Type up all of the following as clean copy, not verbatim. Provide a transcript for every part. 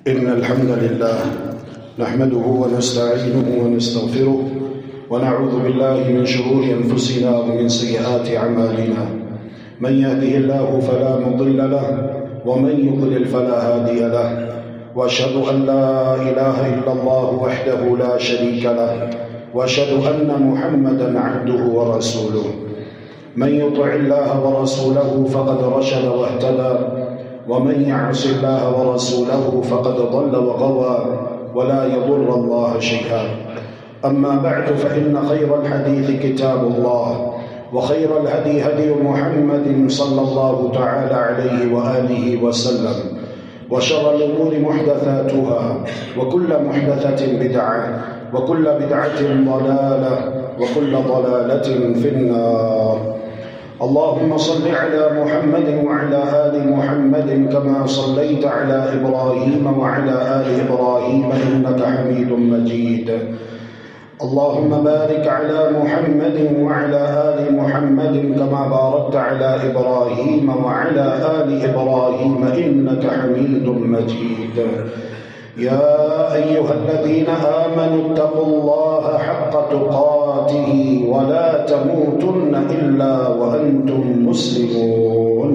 إن الحمد لله نحمده ونستعينه ونستغفره ونعوذ بالله من شرور أنفسنا ومن سيئات أعمالنا. من يهده الله فلا مضل له ومن يضلل فلا هادي له، وأشهد أن لا إله إلا الله وحده لا شريك له، وأشهد أن محمدا عبده ورسوله. من يطع الله ورسوله فقد رشد واهتدى، ومن يعص الله ورسوله فقد ضل وغوى ولا يضر الله شيئا. أما بعد، فإن خير الحديث كتاب الله، وخير الهدي هدي محمد صلى الله تعالى عليه وآله وسلم، وشر الأمور محدثاتها، وكل محدثة بدعة، وكل بدعة ضلالة، وكل ضلالة في النار. اللهم صل على محمد وعلى آل محمد كما صليت على إبراهيم وعلى آل إبراهيم إنك حميد مجيد. اللهم بارك على محمد وعلى آل محمد كما باركت على إبراهيم وعلى آل إبراهيم إنك حميد مجيد. يا أيها الذين آمنوا اتقوا الله حق تقاته ولا تموتن إلا وأنتم مسلمون.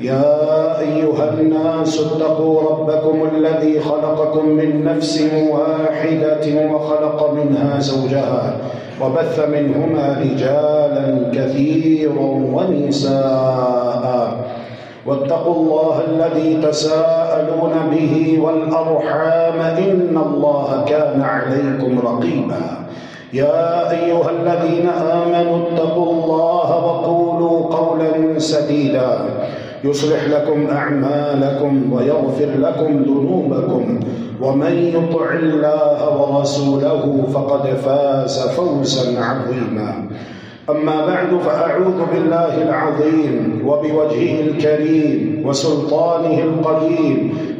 يا أيها الناس اتقوا ربكم الذي خلقكم من نفس واحدة وخلق منها زوجها وبث منهما رجالا كثيرا ونساء، واتقوا الله الذي تساءلون به والأرحام إن الله كان عليكم رقيبا. يا أيها الذين آمنوا اتقوا الله وقولوا قولا سديدا يصلح لكم أعمالكم ويغفر لكم ذنوبكم، ومن يطع الله ورسوله فقد فاز فوزا عظيما. أما بعد، فأعوذ بالله العظيم وبوجهه الكريم وسلطانه القديم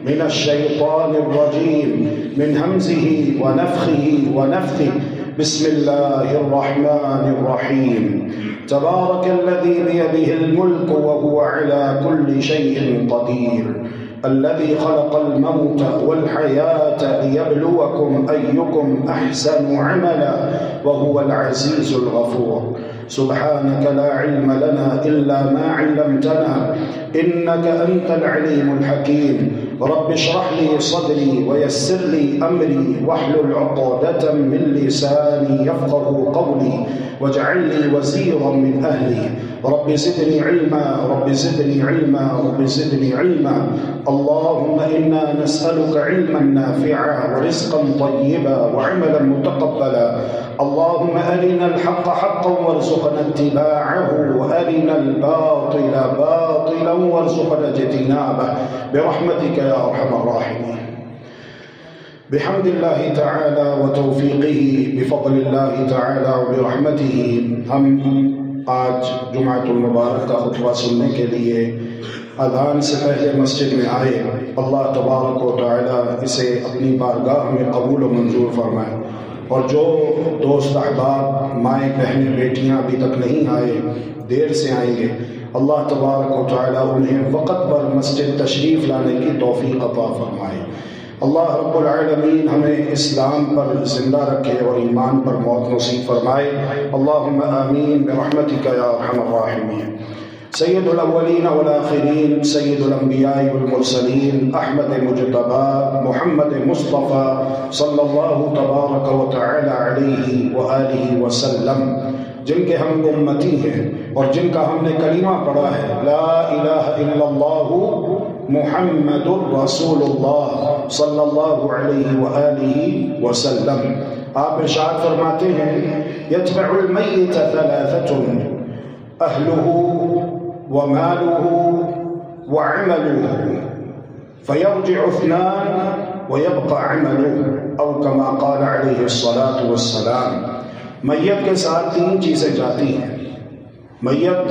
من الشيطان الرجيم، من همزه ونفخه ونفثه. بسم الله الرحمن الرحيم. تبارك الذي بيده الملك وهو على كل شيء قدير، الذي خلق الموت والحياة ليبلوكم أيكم أحسن عملا وهو العزيز الغفور. سبحانك لا علم لنا إلا ما علمتنا إنك أنت العليم الحكيم. رب اشرح لي صدري ويسر لي أمري واحلل عقدة من لساني يفقه قولي، واجعل لي وزيرا من أهلي. رب زدني علما، رب زدني علما، رب زدني علما. اللهم إنا نسألك علما نافعا ورزقا طيبا وعملا متقبلا. اللهم أرنا الحق حقا وارزقنا اتباعه، وأرنا الباطل باطلا وارزقنا اجتنابه برحمتك يا أرحم الراحمين. بحمد الله تعالى وتوفيقه بفضل الله تعالى وبرحمته، ہم آج جمعۃ المبارک کا خطبہ سننے کے لیے اذان سے پہلے مسجد میں آئے. اللہ تبارک و تعالی اسے اپنی بارگاہ میں قبول و منظور فرمائے، اور جو دوست احباب، مائیں بہنیں بیٹیاں ابھی تک نہیں آئے، دیر سے آئیں گے، اللہ تبارک و تعالی انہیں وقت پر مسجد تشریف لانے کی توفیق عطا فرمائے. اللہ رب العالمین ہمیں اسلام پر زندہ رکھے اور ایمان پر موت نصیب فرمائے. اللہم آمین برحمتک یا ارحم الراحمین. سید الاولین والآخرین، سید الانبیاء والمرسلین، احمد مجتبی محمد مصطفیٰ صلی اللہ تبارک و تعالی علیہ وآلہ وسلم، جن کے ہم امتی ہیں اور جن کا ہم نے کلمہ پڑھا ہے، لا الہ الا اللہ محمد رسول اللہ صلی اللہ علیہ وآلہ وسلم. آپ ارشاد فرماتے ہیں، یتبع المیت ثلاثة اہلہ وماله وعمله فيرجع اثنان ويبقى عمله، او كما قال عليه الصلاة والسلام. میت کے ساتھ تین چیزیں جاتی ہیں. میت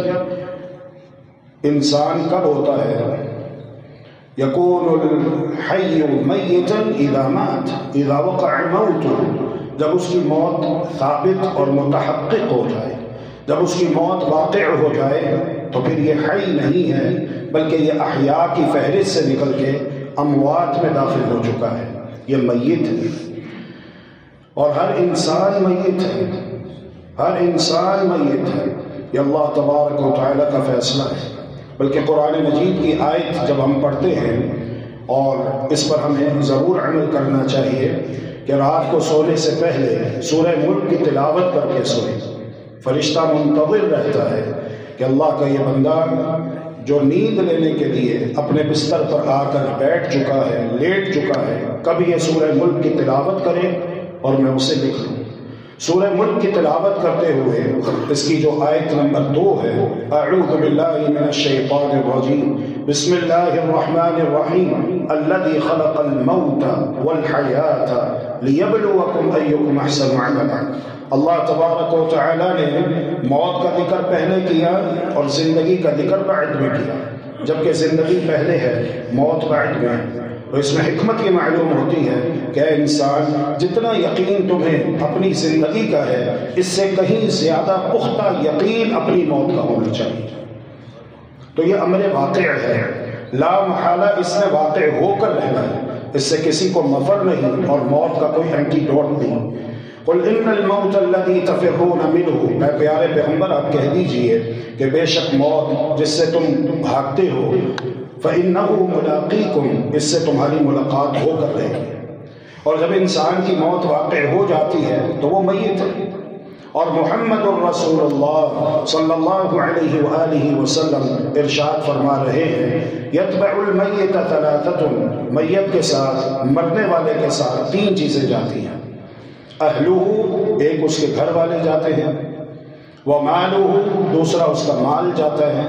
انسان کب ہوتا ہے؟ يكون الحي ميتا إذا مات، إذا وقع موته، جب اس کی موت ثابت اور متحقق ہو جائے، جب اس کی موت واقع ہو جائے تو پھر یہ حی نہیں ہے بلکہ یہ احیاء کی فہرست سے نکل کے اموات میں داخل ہو چکا ہے، یہ میت ہے، اور ہر انسان میت ہے، ہر انسان میت ہے۔ یہ اللہ تبارک و تعالیٰ کا فیصلہ ہے۔ بلکہ قرآن مجید کی آیت جب ہم پڑھتے ہیں، اور اس پر ہمیں ضرور عمل کرنا چاہیے کہ رات کو سونے سے پہلے سورہ ملک کی تلاوت کر کے سوئے۔ فرشتہ منتظر رہتا ہے کہ اللہ کا یہ بندہ جو نیند لینے کے لیے اپنے بستر پر آ کر بیٹھ چکا ہے، لیٹ چکا ہے، کب یہ سورہ ملک کی تلاوت کرے اور میں اسے لکھ لوں۔ سورہ ملک کی تلاوت کرتے ہوئے اس کی جو آیت نمبر 2 ہے، اعوذ باللہ من الشیطان الرجیم، بسم اللہ الرحمن الرحیم، الذی خلق الموت والحیات لیبلوکم ایکم احسن عملا۔ اللہ تبارک و تعالیٰ نے موت کا ذکر پہلے کیا اور زندگی کا ذکر بعد میں کیا، جبکہ زندگی پہلے ہے، موت بعد میں ہے۔ تو اس میں حکمت یہ معلوم ہوتی ہے کہ اے انسان، جتنا یقین تمہیں اپنی زندگی کا ہے، اس سے کہیں زیادہ پختہ یقین اپنی موت کا ہونا چاہیے۔ تو یہ امر واقع ہے، لا محالہ اس نے واقع ہو کر رہنا ہے، اس سے کسی کو مفر نہیں، اور موت کا کوئی اینٹی ڈوٹ نہیں۔ قل ان الموت الذی تفرون منہ، اے پیارے پیغمبر آپ کہہ دیجئے کہ بے شک موت جس سے تم بھاگتے ہو، فَإِنَّهُ مُلَاقِيكُمْ، اس سے تمہاری ملاقات ہو کر رہے گی۔ اور جب انسان کی موت واقع ہو جاتی ہے تو وہ میت ہے۔ اور محمد الرسول اللہ صلی اللہ علیہ وآلہ وسلم ارشاد فرما رہے ہیں، يَتْبَعُ الْمَيِّتَ ثَلَاثَةٌ، میت کے ساتھ، مرنے والے کے ساتھ 3 چیزیں جاتی ہیں۔ اہلُہُ، ایک اس کے گھر والے جاتے ہیں، وَمَالُهُ، دوسرا اس کا مال جاتا ہے،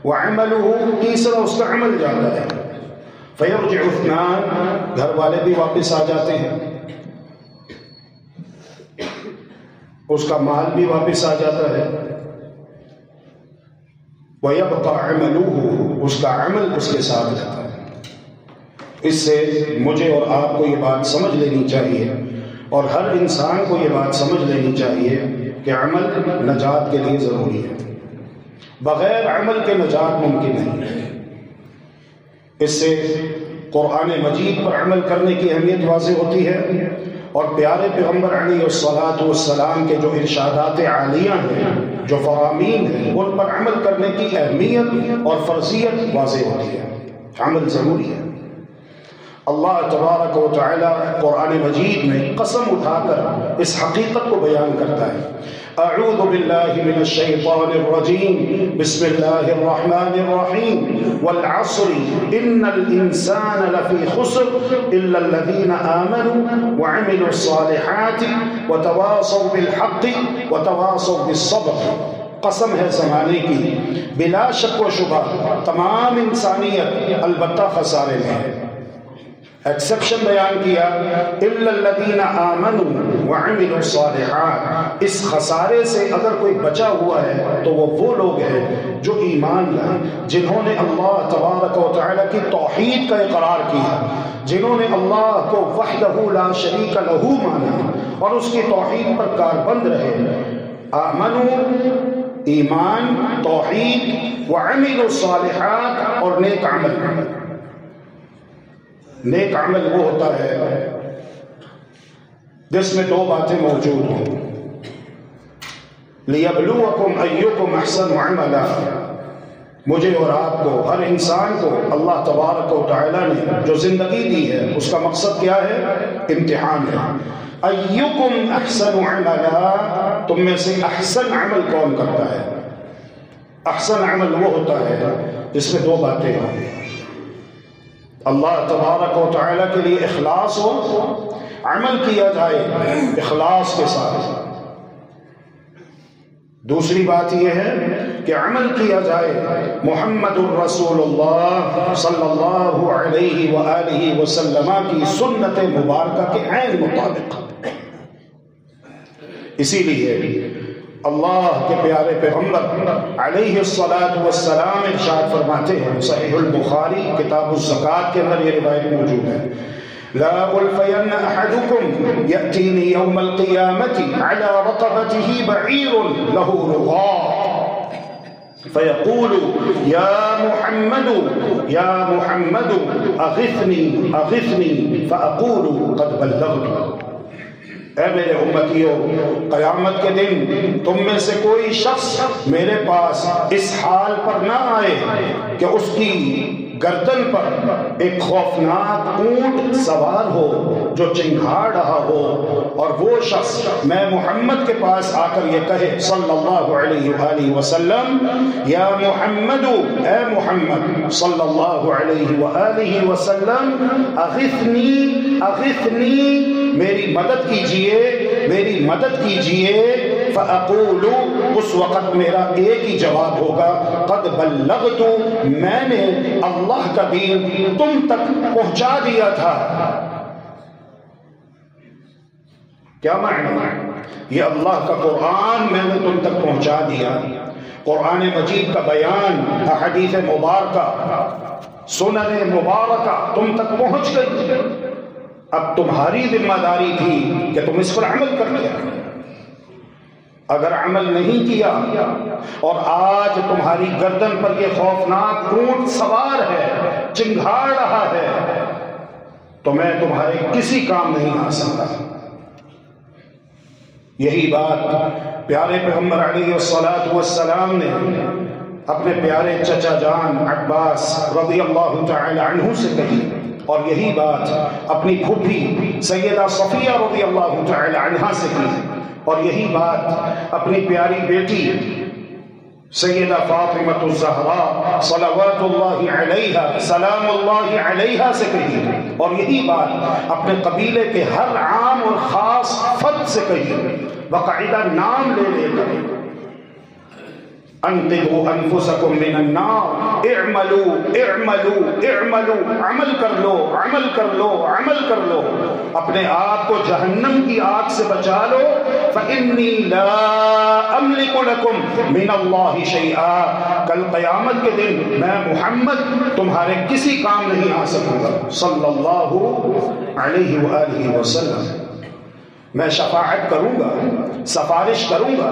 وَعَمَلُهُ، تیسرا اس کا عمل جاتا ہے۔ فَيَرْجِعُ اثْنَانِ، گھر والے بھی واپس آ جاتے ہیں، اس کا مال بھی واپس آ جاتا ہے، وَيَبْقَى عَمَلُهُ، اس کا عمل اس کے ساتھ رہتا ہے۔ اس سے مجھے اور آپ کو یہ بات سمجھ لینی چاہیے، اور ہر انسان کو یہ بات سمجھ لینی چاہیے کہ عمل نجات کے لیے ضروری ہے، بغیر عمل کے نجات ممکن نہیں ہے۔ اس سے قرآن مجید پر عمل کرنے کی اہمیت واضح ہوتی ہے، اور پیارے پیغمبر علیہ الصلاۃ والسلام کے جو ارشادات عالیہ ہیں، جو فرامین ہیں، ان پر عمل کرنے کی اہمیت اور فرضیت واضح ہوتی ہے۔ عمل ضروری ہے۔ اللہ تبارک و تعالی قرآن مجید میں قسم اٹھا کر اس حقیقت کو بیان کرتا ہے۔ اعوذ باللہ من الشیطان الرجیم، بسم اللہ الرحمن الرحیم، والعصر ان الانسان لفی خسر الا الذین آمنوا وعملوا الصالحات وتواصوا بالحق وتواصوا بالصبر۔ قسم ہے زمانے کی، بلا شک و شبہ تمام انسانیت البتہ خسارے میں ہے۔ ایکسپشن بیان کیا، الا الذین آمنوا وعملوا الصالحات، اس خسارے سے اگر کوئی بچا ہوا ہے تو وہ لوگ ہیں جو ایمان لائے، جنہوں نے اللہ تبارک و تعالیٰ کی توحید کا اقرار کیا، جنہوں نے اللہ کو وحدہ لا شریک لہ مانا اور اس کی توحید پر کاربند رہے۔ آمنوا، ایمان، توحید، وعملوا الصالحات، اور نیک عمل۔ نیک عمل وہ ہوتا ہے جس میں 2 باتیں موجود ہوں، لِيَبْلُوَكُمْ أَيُّكُمْ أَحْسَنُ عَمَلًا، مجھے اور آپ کو، ہر انسان کو اللہ تبارک و تعالیٰ نے جو زندگی دی ہے اس کا مقصد کیا ہے؟ امتحان ہے۔ أَيُّكُمْ أَحْسَنُ عَمَلًا، تم میں سے احسن عمل کون کرتا ہے؟ احسن عمل وہ ہوتا ہے جس میں 2 باتیں ہوں، اللہ تبارک و تعالیٰ کے لیے اخلاص ہو، عمل کیا جائے اخلاص کے ساتھ۔ دوسری بات یہ ہے کہ عمل کیا جائے محمد الرسول اللہ صلی اللہ علیہ وآلہ وسلم کی سنت مبارکہ کے عین مطابق۔ اسی لیے اللہ کے پیارے پیغمبر علیہ الصلاۃ والسلام ارشاد فرماتے ہیں، صحیح البخاری کتاب الزکوٰۃ کے اندر یہ روایت موجود ہے، لا ألفين أحدكم يأتيني يوم القيامة على رقبته بعير له رغاء، فیقول یا محمد اغثنی فاقول قد بلغت۔ اے میرے امتیوں، قیامت کے دن تم میں سے کوئی شخص میرے پاس اس حال پر نہ آئے کہ اس کی گردن پر ایک خوفناک اونٹ سوار ہو جو چنگھاڑ رہا ہو، اور وہ شخص میں محمد کے پاس آ کر یہ کہے صلی اللہ علیہ وآلہ وسلم یا محمد، اے محمد صلی اللہ علیہ وآلہ وسلم اغثنی میری مدد کیجئے فاقول، اس وقت میرا ایک ہی جواب ہوگا قد بلغت، میں نے اللہ کا دین تم تک پہنچا دیا تھا۔ کیا معنی؟ یہ اللہ کا قرآن میں نے تم تک پہنچا دیا، قرآن مجید کا بیان، احادیث مبارکہ، سنن مبارکہ تم تک پہنچ گئی، اب تمہاری ذمہ داری تھی کہ تم اس پر عمل کر لیا۔ اگر عمل نہیں کیا اور آج تمہاری گردن پر یہ خوفناک اونٹ سوار ہے، چنگھاڑ رہا ہے، تو میں تمہارے کسی کام نہیں آ سکتا۔ یہی بات پیارے پیغمبر علیہ الصلوۃ والسلام نے اپنے پیارے چچا جان عباس رضی اللہ تعالی عنہ سے کہی، اور یہی بات اپنی پھوپھی سیدہ صفیہ رضی اللہ تعالی عنہا سے کی، اور یہی بات اپنی پیاری بیٹی سیدہ فاطمہ الزہرا صلوات اللہ علیہا سلام اللہ علیہا سے کہی، اور یہی بات اپنے قبیلے کے ہر عام اور خاص فرد سے کہی، باقاعدہ نام لے لے کر انقذوا انفسکم من النار، اعملوا اعملوا اعملوا، عمل کر لو عمل کر لو عمل کر لو، اپنے آپ کو جہنم کی آگ سے بچا لو، فإنی لا املک لکم من اللہ شیئا، کل قیامت کے دن میں محمد تمہارے کسی کام نہیں آ سکوں گا صلی اللہ علیہ وآلہ وسلم۔ میں شفاعت کروں گا، سفارش کروں گا،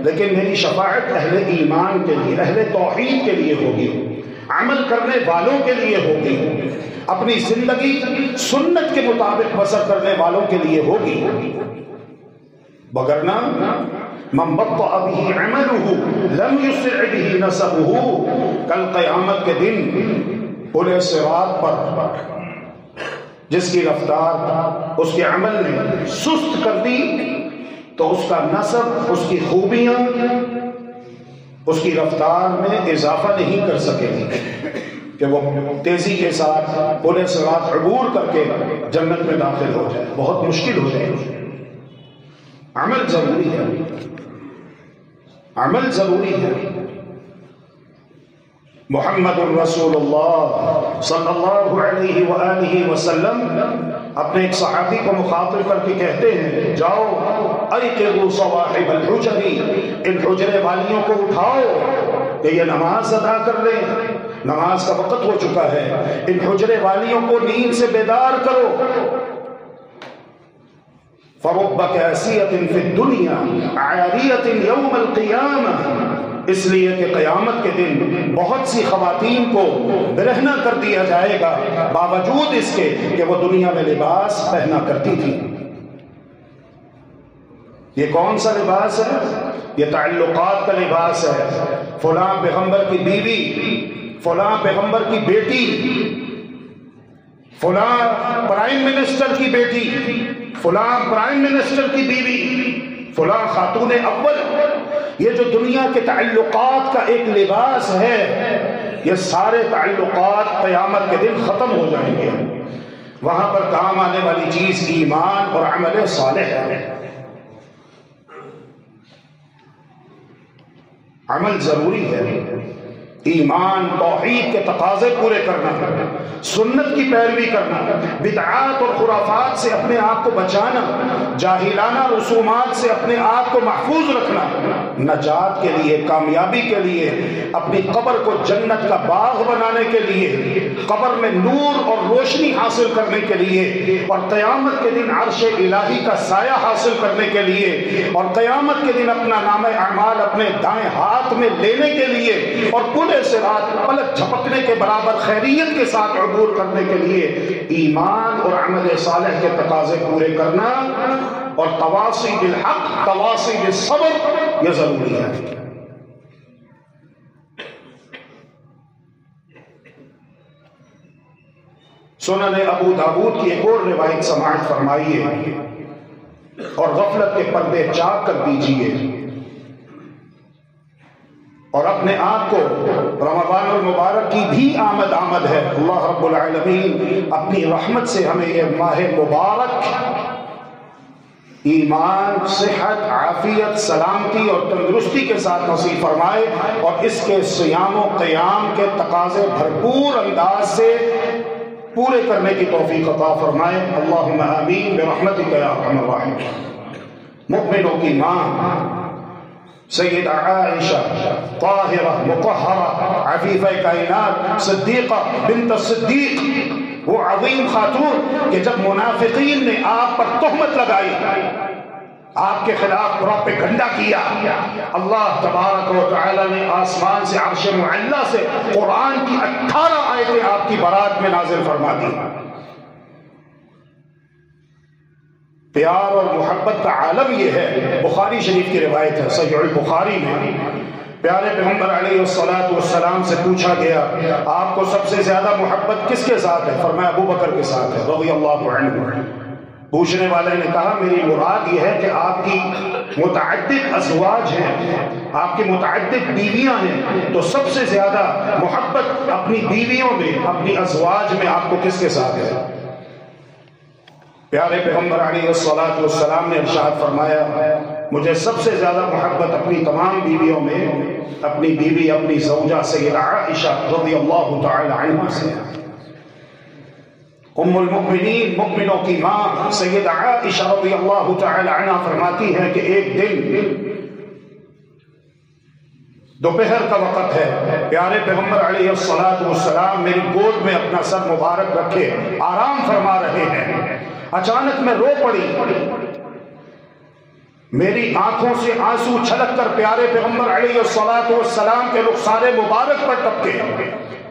لیکن میری شفاعت اہل ایمان کے لیے، اہل توحید کے لیے ہوگی، عمل کرنے والوں کے لیے ہوگی، اپنی زندگی سنت کے مطابق بسر کرنے والوں کے لیے ہوگی، وگرنہ من بطأ به عمله لم يسرع به نسبه، کل قیامت کے دن پل صراط پر جس کی رفتار اس کے عمل نے سست کر دی، تو اس کا نسب، اس کی خوبیاں اس کی رفتار میں اضافہ نہیں کر سکے گی کہ وہ تیزی کے ساتھ پل صراط عبور کر کے جنت میں داخل ہو جائے، بہت مشکل ہو جائے گی۔ عمل ضروری ہے، عمل ضروری ہے۔ محمد رسول اللہ صلی اللہ علیہ وآلہ وسلم اپنے ایک صحابی کو مخاطب کر کے کہتے ہیں، جاؤ ایقظوا صواحب الحجر، ان حجرے والیوں کو اٹھاؤ کہ یہ نماز ادا کر لیں، نماز کا وقت ہو چکا ہے، ان حجرے والیوں کو نیند سے بیدار کرو۔ فرب کاسیۃ فی الدنیا عاریۃ یوم القیامہ، اس لیے کہ قیامت کے دن بہت سی خواتین کو برہنہ کر دیا جائے گا، باوجود اس کے کہ وہ دنیا میں لباس پہنا کرتی تھی۔ یہ کون سا لباس ہے؟ یہ تعلقات کا لباس ہے، فلاں پیغمبر کی بیوی، فلاں پیغمبر کی بیٹی، فلاں پرائم منسٹر کی بیٹی، فلاں پرائم منسٹر کی بیوی، فلاں خاتون اول، یہ جو دنیا کے تعلقات کا ایک لباس ہے، یہ سارے تعلقات قیامت کے دن ختم ہو جائیں گے، وہاں پر کام آنے والی چیز ایمان اور عمل صالح ہے۔ عمل ضروری ہے، ایمان توحید کے تقاضے پورے کرنا، سنت کی پیروی کرنا، بدعات اور خرافات سے اپنے آپ کو بچانا، جاہلانہ رسومات سے اپنے آپ کو محفوظ رکھنا، نجات کے لیے، کامیابی کے لیے، اپنی قبر کو جنت کا باغ بنانے کے لیے، قبر میں نور اور روشنی حاصل کرنے کے لیے، اور قیامت کے دن عرش الہی کا سایہ حاصل کرنے کے لیے، اور قیامت کے دن اپنا نام اعمال اپنے دائیں ہاتھ میں لینے کے لیے، اور پورے صراط پلک جھپکنے کے برابر خیریت کے ساتھ عبور کرنے کے لیے ایمان اور عمل صالح کے تقاضے پورے کرنا اور تواصی بالحق، تواصی بالصبر یہ ضروری ہے۔ سنن ابو داؤد کی ایک اور روایت سماعت فرمائیے اور غفلت کے پردے چاک کر دیجیے، اور اپنے آپ کو رمضان المبارک کی بھی آمد ہے۔ اللہ رب العالمین اپنی رحمت سے ہمیں یہ ماہ مبارک ایمان، صحت، عافیت، سلامتی اور تندرستی کے ساتھ نصیب فرمائے، اور اس کے صیام و قیام کے تقاضے بھرپور انداز سے پورے کرنے کی توفیق عطا فرمائے۔ اللہم آمین برحمتک یا ارحم الراحمین۔ مؤمنوں کی ماں سیدہ عائشہ طاہرہ مطہرہ عفیفہ کائنات صدیقہ بنت الصدیق، وہ عظیم خاتون کہ جب منافقین نے آپ پر تہمت لگائی، آپ کے خلاف پروپیگنڈا کیا، اللہ تبارک و تعالی نے آسمان سے عرش معلی سے قرآن کی 18 آیتیں آپ کی برات میں نازل فرما دی۔ پیار اور محبت کا عالم یہ ہے، بخاری شریف کی روایت ہے، صحیح البخاری میں پیارے پیغمبر علیہ السلام سے پوچھا گیا آپ کو سب سے زیادہ محبت کس کے ساتھ ہے؟ فرمایا ابو بکر کے ساتھ ہے رضی اللہ عنہ۔ پوچھنے والے نے کہا میری مراد یہ ہے کہ آپ کی متعدد ازواج ہیں، آپ کی متعدد بیویاں ہیں، تو سب سے زیادہ محبت اپنی بیویوں میں، اپنی ازواج میں آپ کو کس کے ساتھ ہے؟ پیارے پیغمبر علیہ السلام نے ارشاد فرمایا مجھے سب سے زیادہ محبت اپنی تمام بیویوں میں اپنی بیوی، اپنی زوجہ سیدہ عائشہ رضی اللہ تعالی عنہا سے۔ ام المؤمنین، مؤمنوں کی ماں سیدہ عائشہ رضی اللہ تعالی عنہا فرماتی ہے کہ ایک دن دوپہر کا وقت ہے، پیارے پیغمبر علیہ السلام میری گود میں اپنا سر مبارک رکھے آرام فرما رہے ہیں، اچانک میں رو پڑی، میری آنکھوں سے آنسو چھلک کر پیارے پیغمبر علیہ السلام کے رخسار مبارک پر ٹپکے۔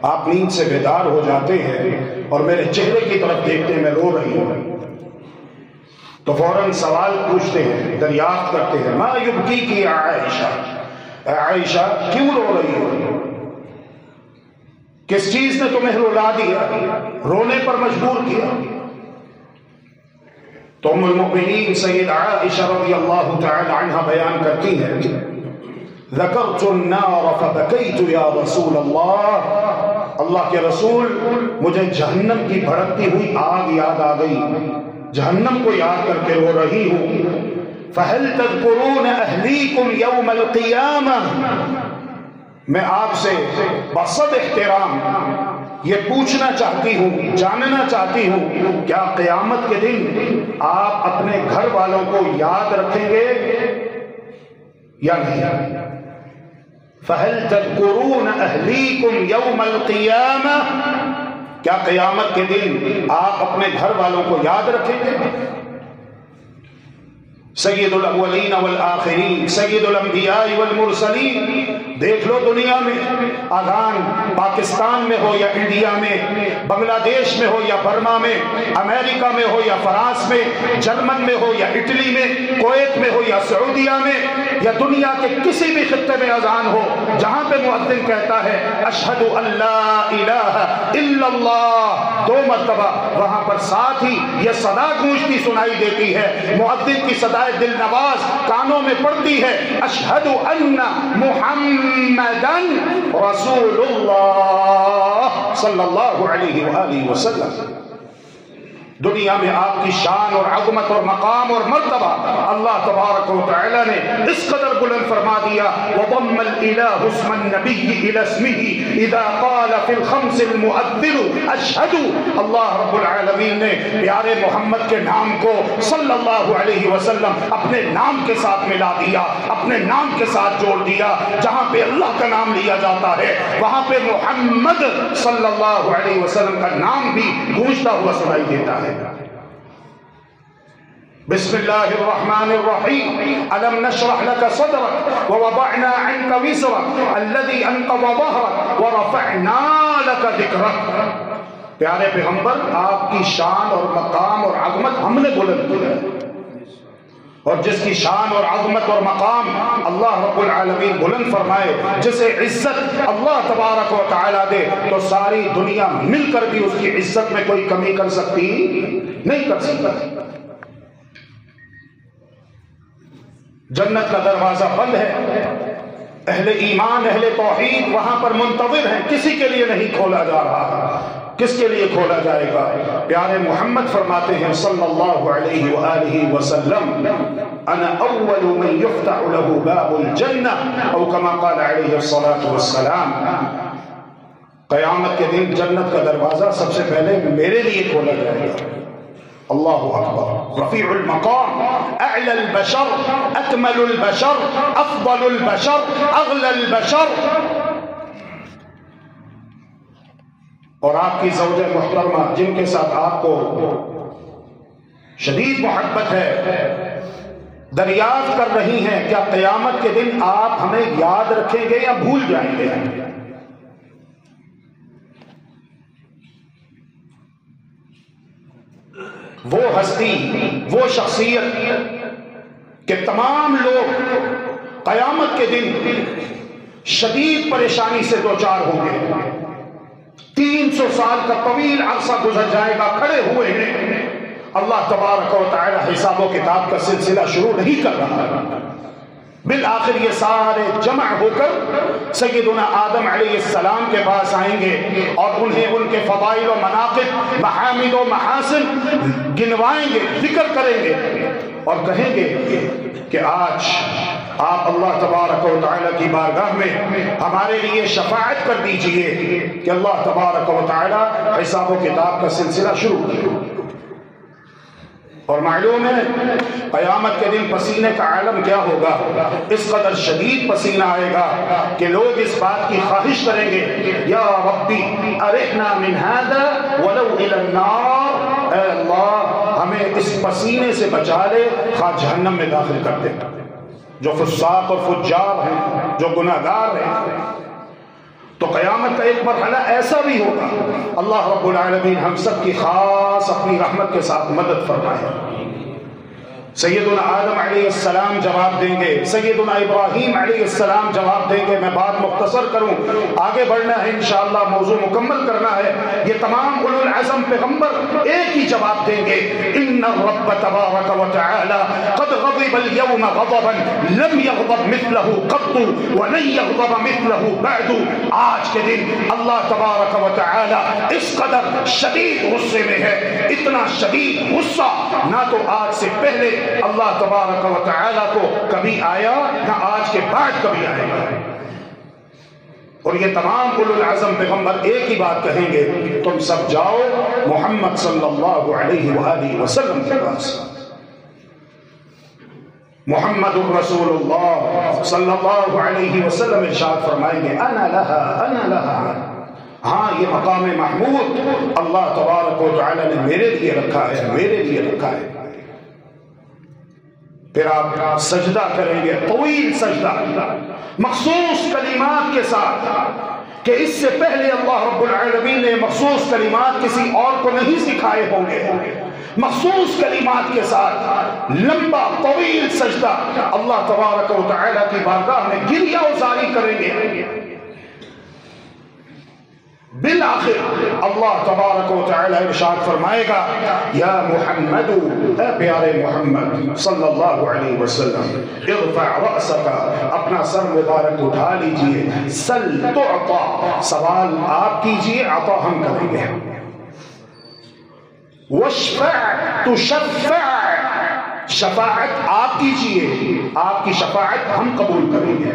آپ نیند سے بیدار ہو جاتے ہیں اور میرے چہرے کی طرف دیکھتے ہیں میں رو رہی ہوں، تو فوراً سوال پوچھتے ہیں، دریافت کرتے ہیں ما یبکیکی عائشہ، عائشہ کیوں رو رہی ہو؟ کس چیز نے تمہیں رلا دیا، رونے پر مجبور کیا؟ تو ام المؤمنین سید عائشہ رضی اللہ تعالی عنہ بیان کرتی ہے ذکرت النار فبکیت یا رسول اللہ کے رسول مجھے جہنم کی بھڑکتی ہوئی آگ یاد آ گئی، جہنم کو یاد کر کے رو رہی ہوں۔ فہل تذکرون اہلیکم یوم القیامہ، میں آپ سے بصد احترام یہ پوچھنا چاہتی ہوں، جاننا چاہتی ہوں کیا قیامت کے دن آپ اپنے گھر والوں کو یاد رکھیں گے یا نہیں؟ فَهَلْ تَذْكُرُونَ أَهْلِيكُمْ يَوْمَ الْقِيَامَةِ، کیا قیامت کے دن آپ اپنے گھر والوں کو یاد رکھیں گے؟ سید الاولین والآخرین، سید الانبیاء والمرسلین، دیکھ لو دنیا میں اذان پاکستان میں ہو یا انڈیا میں، بنگلہ دیش میں ہو یا برما میں، امریکہ میں ہو یا فرانس میں، جرمن میں ہو یا اٹلی میں، کویت میں ہو یا سعودیہ میں، یا دنیا کے کسی بھی خطے میں اذان ہو، جہاں پہ مؤذن کہتا ہے اشہد ان لا الہ الا اللہ 2 مرتبہ، وہاں پر ساتھ ہی یہ صدا گونجتی سنائی دیتی ہے، مؤذن کی صدا دل نواز کانوں میں پڑتی ہے اشہد ان محمدن رسول اللہ صلی اللہ علیہ وآلہ وسلم۔ دنیا میں آپ کی شان اور عظمت اور مقام اور مرتبہ اللہ تبارک و تعالی نے اس قدر بلند فرما دیا. وضم الإله اسم النبي إلى اسمه إذا قال في الخمس المؤذن أشهد. اللہ رب العالمین نے پیارے محمد کے نام کو صلی اللہ علیہ وسلم اپنے نام کے ساتھ ملا دیا، اپنے نام کے ساتھ جوڑ دیا. جہاں پہ اللہ کا نام لیا جاتا ہے وہاں پہ محمد صلی اللہ علیہ وسلم کا نام بھی گونجتا ہوا سنائی دیتا ہے. بسم اللہ الرحمن الرحیم. الم نشرح لك صدرك ووضعنا عنك وزرك الذي انقض ظهرك ورفعنا لك ذكرك. پیارے پیغمبر، آپ کی شان اور مقام اور عظمت ہم نے بلند کیا، اور جس کی شان اور عظمت اور مقام اللہ رب العالمین بلند فرمائے، جسے عزت اللہ تبارک و تعالیٰ دے، تو ساری دنیا مل کر بھی اس کی عزت میں کوئی کمی کر سکتی نہیں کر سکتی. جنت کا دروازہ بند ہے، اہل ایمان اہل توحید وہاں پر منتظر ہیں، کسی کے لیے نہیں کھولا جا رہا. کس کے لیے کھولا جائے گا؟ پیارے محمد فرماتے ہیں صلی اللہ علیہ وآلہ وسلم انا اول من یفتح له باب الجنہ او کما قال علیہ الصلاۃ والسلام. قیامت کے دن جنت کا دروازہ سب سے پہلے میرے لیے کھولا جائے گا. اللہ اکبر. رفیع المقام، اعلی البشر، اکمل البشر، افضل البشر، اغلی البشر. اور آپ کی زوجہ محترمہ جن کے ساتھ آپ کو شدید محبت ہے، دریافت کر رہی ہیں کیا قیامت کے دن آپ ہمیں یاد رکھیں گے یا بھول جائیں گے؟ وہ ہستی، وہ شخصیت کہ تمام لوگ قیامت کے دن شدید پریشانی سے دوچار ہوں گے. 300 سال کا طویل عرصہ گزر جائے گا، کھڑے ہوئے ہیں. اللہ تبارک و تعالی حساب و کتاب کا سلسلہ شروع نہیں کر رہا. بالآخر یہ سارے جمع ہو کر سیدنا آدم علیہ السلام کے پاس آئیں گے اور انہیں ان کے فضائل و مناقب، محامد و محاسن گنوائیں گے، ذکر کریں گے اور کہیں گے کہ آج آپ اللہ تبارک و تعالیٰ کی بارگاہ میں ہمارے لیے شفاعت کر دیجئے کہ اللہ تبارک و تعالیٰ حساب و کتاب کا سلسلہ شروع کرے. اور معلوم ہے قیامت کے دن پسینے کا عالم کیا ہوگا. اس قدر شدید پسینہ آئے گا کہ لوگ اس بات کی خواہش کریں گے یا ربی ارحنا من هذا ولو الى النار. اے اللہ ہمیں اس پسینے سے بچا لے، خواہ جہنم میں داخل کر دے. جو فساق اور فجار ہیں، جو گناہگار ہیں. تو قیامت کا ایک مرحلہ ایسا بھی ہوگا. اللہ رب العالمین ہم سب کی خاص اپنی رحمت کے ساتھ مدد فرمائے. سیدنا آدم علیہ السلام جواب دیں گے، سیدنا ابراہیم علیہ السلام جواب دیں گے. میں بات مختصر کروں، آگے بڑھنا ہے انشاءاللہ، موضوع مکمل کرنا ہے. یہ تمام اولو العزم پیغمبر ایک ہی جواب دیں گے، ان الرب تبارک و تعالی قد غضب اليوم غضبا لم يغضب مثله قط ولن يغضب مثله بعد. آج کے دن اللہ تبارک و تعالی اس قدر شدید غصے میں ہے، اتنا شدید غصہ نہ تو آج سے پہلے اللہ تبارک و تعالیٰ کو کبھی آیا، نہ آج کے بعد کبھی آئے گا. اور یہ تمام اولو العزم پیغمبر ایک ہی بات کہیں گے، تم سب جاؤ محمد صلی اللہ علیہ وآلہ وسلم کے پاس. محمد رسول اللہ صلی اللہ علیہ وسلم ارشاد فرمائیں گے انا لها انا لها. ہاں یہ مقام محمود اللہ تبارک و تعالیٰ نے میرے لیے رکھا ہے، میرے لیے رکھا ہے. پھر آپ سجدہ کریں گے، طویل سجدہ مخصوص کلمات کے ساتھ کہ اس سے پہلے اللہ رب العالمین نے مخصوص کلمات کسی اور کو نہیں سکھائے ہوں گے. مخصوص کلمات کے ساتھ لمبا طویل سجدہ اللہ تبارک و تعالیٰ کی بارگاہ میں گریہ وزاری کریں گے. بالآخر اللہ تبارک و تعالی ارشاد فرمائے گا یا محمد، اے پیارے محمد صلی اللہ علیہ وسلم، ارفع رأسک، اپنا سر مبارک اٹھا لیجئے، سل تعطا، سوال آپ کیجئے عطا ہم کریں گے. واشفع تشفع، شفاعت آپ کیجئے، آپ کی شفاعت ہم قبول کریں گے۔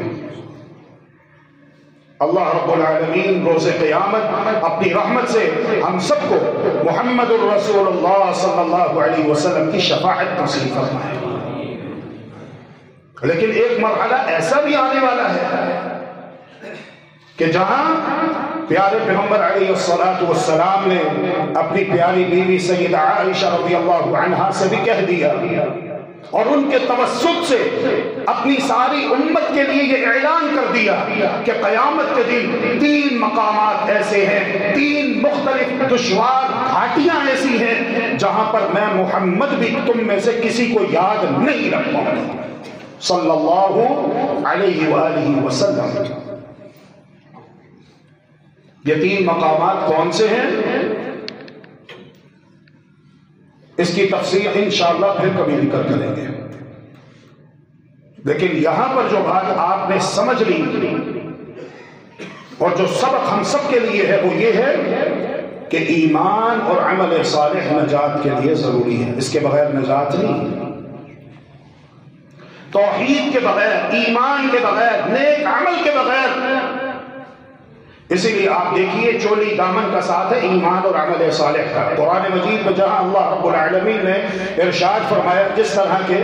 اللہ رب العالمین روز قیامت اپنی رحمت سے ہم سب کو محمد الرسول اللہ صلی اللہ علیہ وسلم کی شفاعت نصیب فرمائے۔ لیکن ایک مرحلہ ایسا بھی آنے والا ہے کہ جہاں پیارے پیغمبر علیہ الصلوۃ نے اپنی پیاری بیوی سیدہ عائشہ رضی اللہ عنہا سے بھی کہہ دیا اور ان کے توسط سے اپنی ساری امت کے لیے یہ اعلان کر دیا کہ قیامت کے دن 3 مقامات ایسے ہیں، 3 مختلف دشوار گھاٹیاں ایسی ہیں جہاں پر میں محمد بھی تم میں سے کسی کو یاد نہیں رکھ پاؤں گا صلی اللہ علیہ وآلہ وسلم۔ یہ 3 مقامات کون سے ہیں؟ اس کی تفصیل انشاءاللہ پھر کبھی ذکر کریں گے، لیکن یہاں پر جو بات آپ نے سمجھ لی اور جو سبق ہم سب کے لیے ہے وہ یہ ہے کہ ایمان اور عمل صالح نجات کے لیے ضروری ہے، اس کے بغیر نجات نہیں۔ توحید کے بغیر، ایمان کے بغیر، نیک عمل کے بغیر، اسی لیے آپ دیکھیے چولی دامن کا ساتھ ہے ایمان اور عمل صالح کا۔ قرآن مجید میں جہاں اللہ رب العالمین نے ارشاد فرمایا جس طرح کے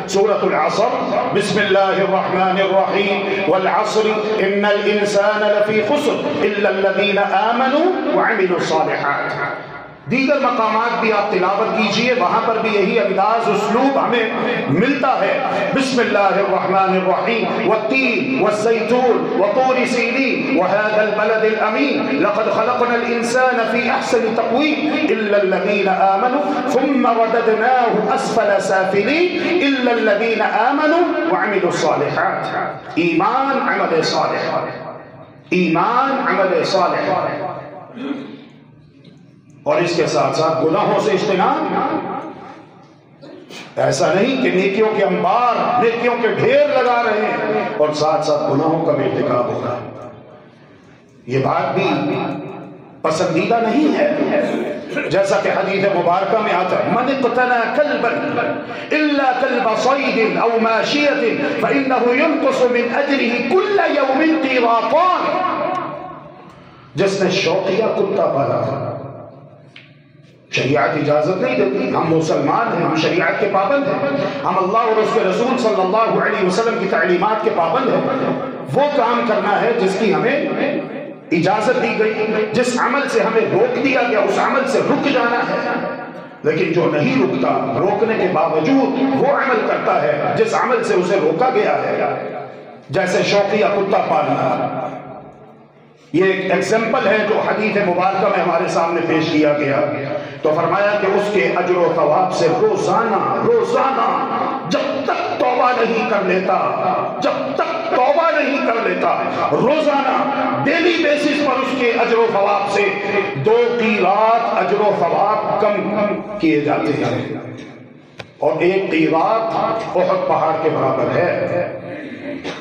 سورۃ العصر، بسم اللہ الرحمن الرحیم والعصر ان الانسان لفی خسر الا الذین آمنوا وعملوا الصالحات، دیگر مقامات بھی آپ تلاوت کیجئے، وہاں پر بھی یہی انداز اسلوب ہمیں ملتا ہے۔ بسم اللہ الرحمن الرحیم والتین والزیتون وطور سینین وهذا البلد الامین لقد خلقنا الانسان فی احسن تقویم الا الذین آمنوا ثم رددناه اسفل سافلین الا الذین آمنوا وعملوا الصالحات۔ ایمان عمل صالح، ایمان عمل صالح، اور اس کے ساتھ ساتھ گناہوں سے اجتناب۔ ایسا نہیں کہ نیکیوں کے انبار، نیکیوں کے ڈھیر لگا رہے ہیں اور ساتھ ساتھ گناہوں کا بھی ارتکاب ہو رہا ہے، یہ بات بھی پسندیدہ نہیں ہے۔ جیسا کہ حدیث مبارکہ میں آتا ہے من اقتنى كلبا الا كلب صيد او ماشية فانه ينقص من اجره كل يوم قيراطان، جس نے شوقیہ کتا پالا، شریعت اجازت نہیں دیتی، ہم مسلمان ہیں، ہم شریعت کے پابند ہیں، ہم اللہ اور اس کے رسول صلی اللہ علیہ وسلم کی تعلیمات کے پابند ہیں، وہ کام کرنا ہے جس کی ہمیں اجازت دی گئی، جس عمل سے ہمیں روک دیا گیا اس عمل سے رک جانا ہے۔ لیکن جو نہیں رکتا، روکنے کے باوجود وہ عمل کرتا ہے جس عمل سے اسے روکا گیا ہے، جیسے شوقیہ کتا پالنا، یہ ایک ایگزامپل ہے جو حدیث مبارکہ میں ہمارے سامنے پیش کیا گیا۔ تو فرمایا کہ اس کے اجر و ثواب سے روزانہ جب تک توبہ نہیں کر لیتا، جب تک توبہ نہیں کر لیتا، روزانہ ڈیلی بیسس پر اس کے اجر و ثواب سے 2 قیراط اجر و ثواب کم کیے جاتے ہیں، اور 1 قیراط احد پہاڑ کے برابر ہے،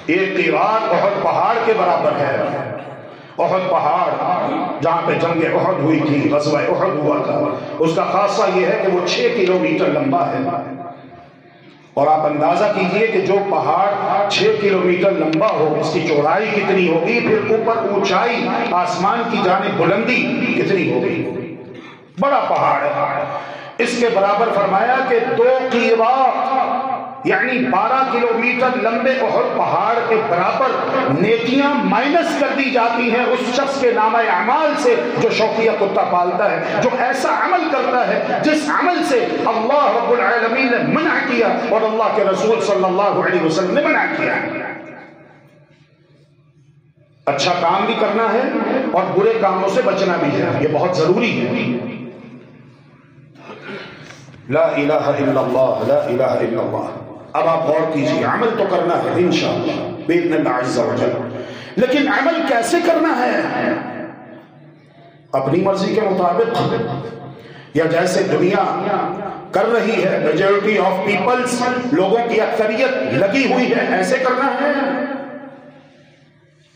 1 قیراط احد پہاڑ کے برابر ہے۔ احد پہاڑ جہاں پہ جنگ احد ہوئی تھی، غزوہ احد ہوا تھا، اس کا خاصہ یہ ہے کہ وہ 6 کلومیٹر لمبا ہے، اور آپ اندازہ کیجئے کہ جو پہاڑ 6 کلومیٹر لمبا ہو اس کی چوڑائی کتنی ہوگی، پھر اوپر اونچائی آسمان کی جانب بلندی کتنی ہوگی، بڑا پہاڑ ہے۔ اس کے برابر فرمایا کہ 2 قیراط یعنی 12 کلومیٹر لمبے احد پہاڑ کے برابر نیکیاں مائنس کر دی جاتی ہیں اس شخص کے نامہ اعمال سے جو شوقیہ کتا پالتا ہے، جو ایسا عمل کرتا ہے جس عمل سے اللہ رب العالمین نے منع کیا اور اللہ کے رسول صلی اللہ علیہ وسلم نے منع کیا۔ اچھا کام بھی کرنا ہے اور برے کاموں سے بچنا بھی ہے، یہ بہت ضروری ہے۔ لا الہ الا اللہ، لا الہ الا اللہ۔ اب آپ غور کیجیے، عمل تو کرنا ہے انشاءاللہ باذن اللہ عز و جل، لیکن عمل کیسے کرنا ہے؟ اپنی مرضی کے مطابق یا جیسے دنیا کر رہی ہے، میجورٹی آف پیپلز، لوگوں کی اکثریت لگی ہوئی ہے، ایسے کرنا ہے؟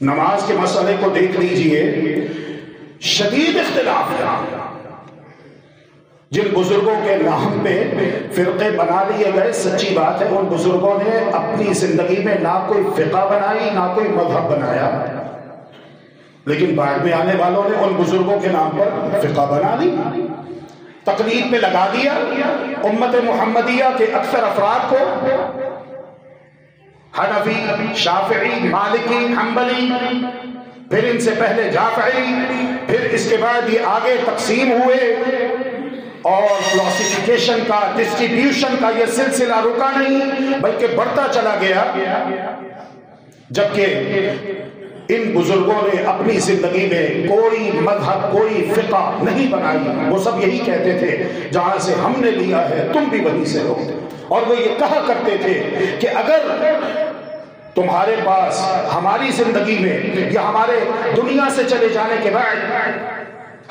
نماز کے مسئلے کو دیکھ لیجئے، شدید اختلاف ہے، جن بزرگوں کے نام پہ فرقے بنا لیے گئے، سچی بات ہے ان بزرگوں نے اپنی زندگی میں نہ کوئی فقہ بنائی نہ کوئی مذہب بنایا، لیکن بعد میں آنے والوں نے ان بزرگوں کے نام پر فقہ بنا لی، تقلید پہ لگا دیا امت محمدیہ کے اکثر افراد کو، حنفی، شافعی، مالکی، حنبلی، پھر ان سے پہلے جعفری، پھر اس کے بعد یہ آگے تقسیم ہوئے اور کلاسیفیکیشن کا، ڈسٹریبیوشن کا یہ سلسلہ رکا نہیں بلکہ بڑھتا چلا گیا، جبکہ ان بزرگوں نے اپنی زندگی میں کوئی مذہب کوئی فقہ نہیں بنائی۔ وہ سب یہی کہتے تھے جہاں سے ہم نے لیا ہے تم بھی وہیں سے لو، اور وہ یہ کہا کرتے تھے کہ اگر تمہارے پاس ہماری زندگی میں یا ہمارے دنیا سے چلے جانے کے بعد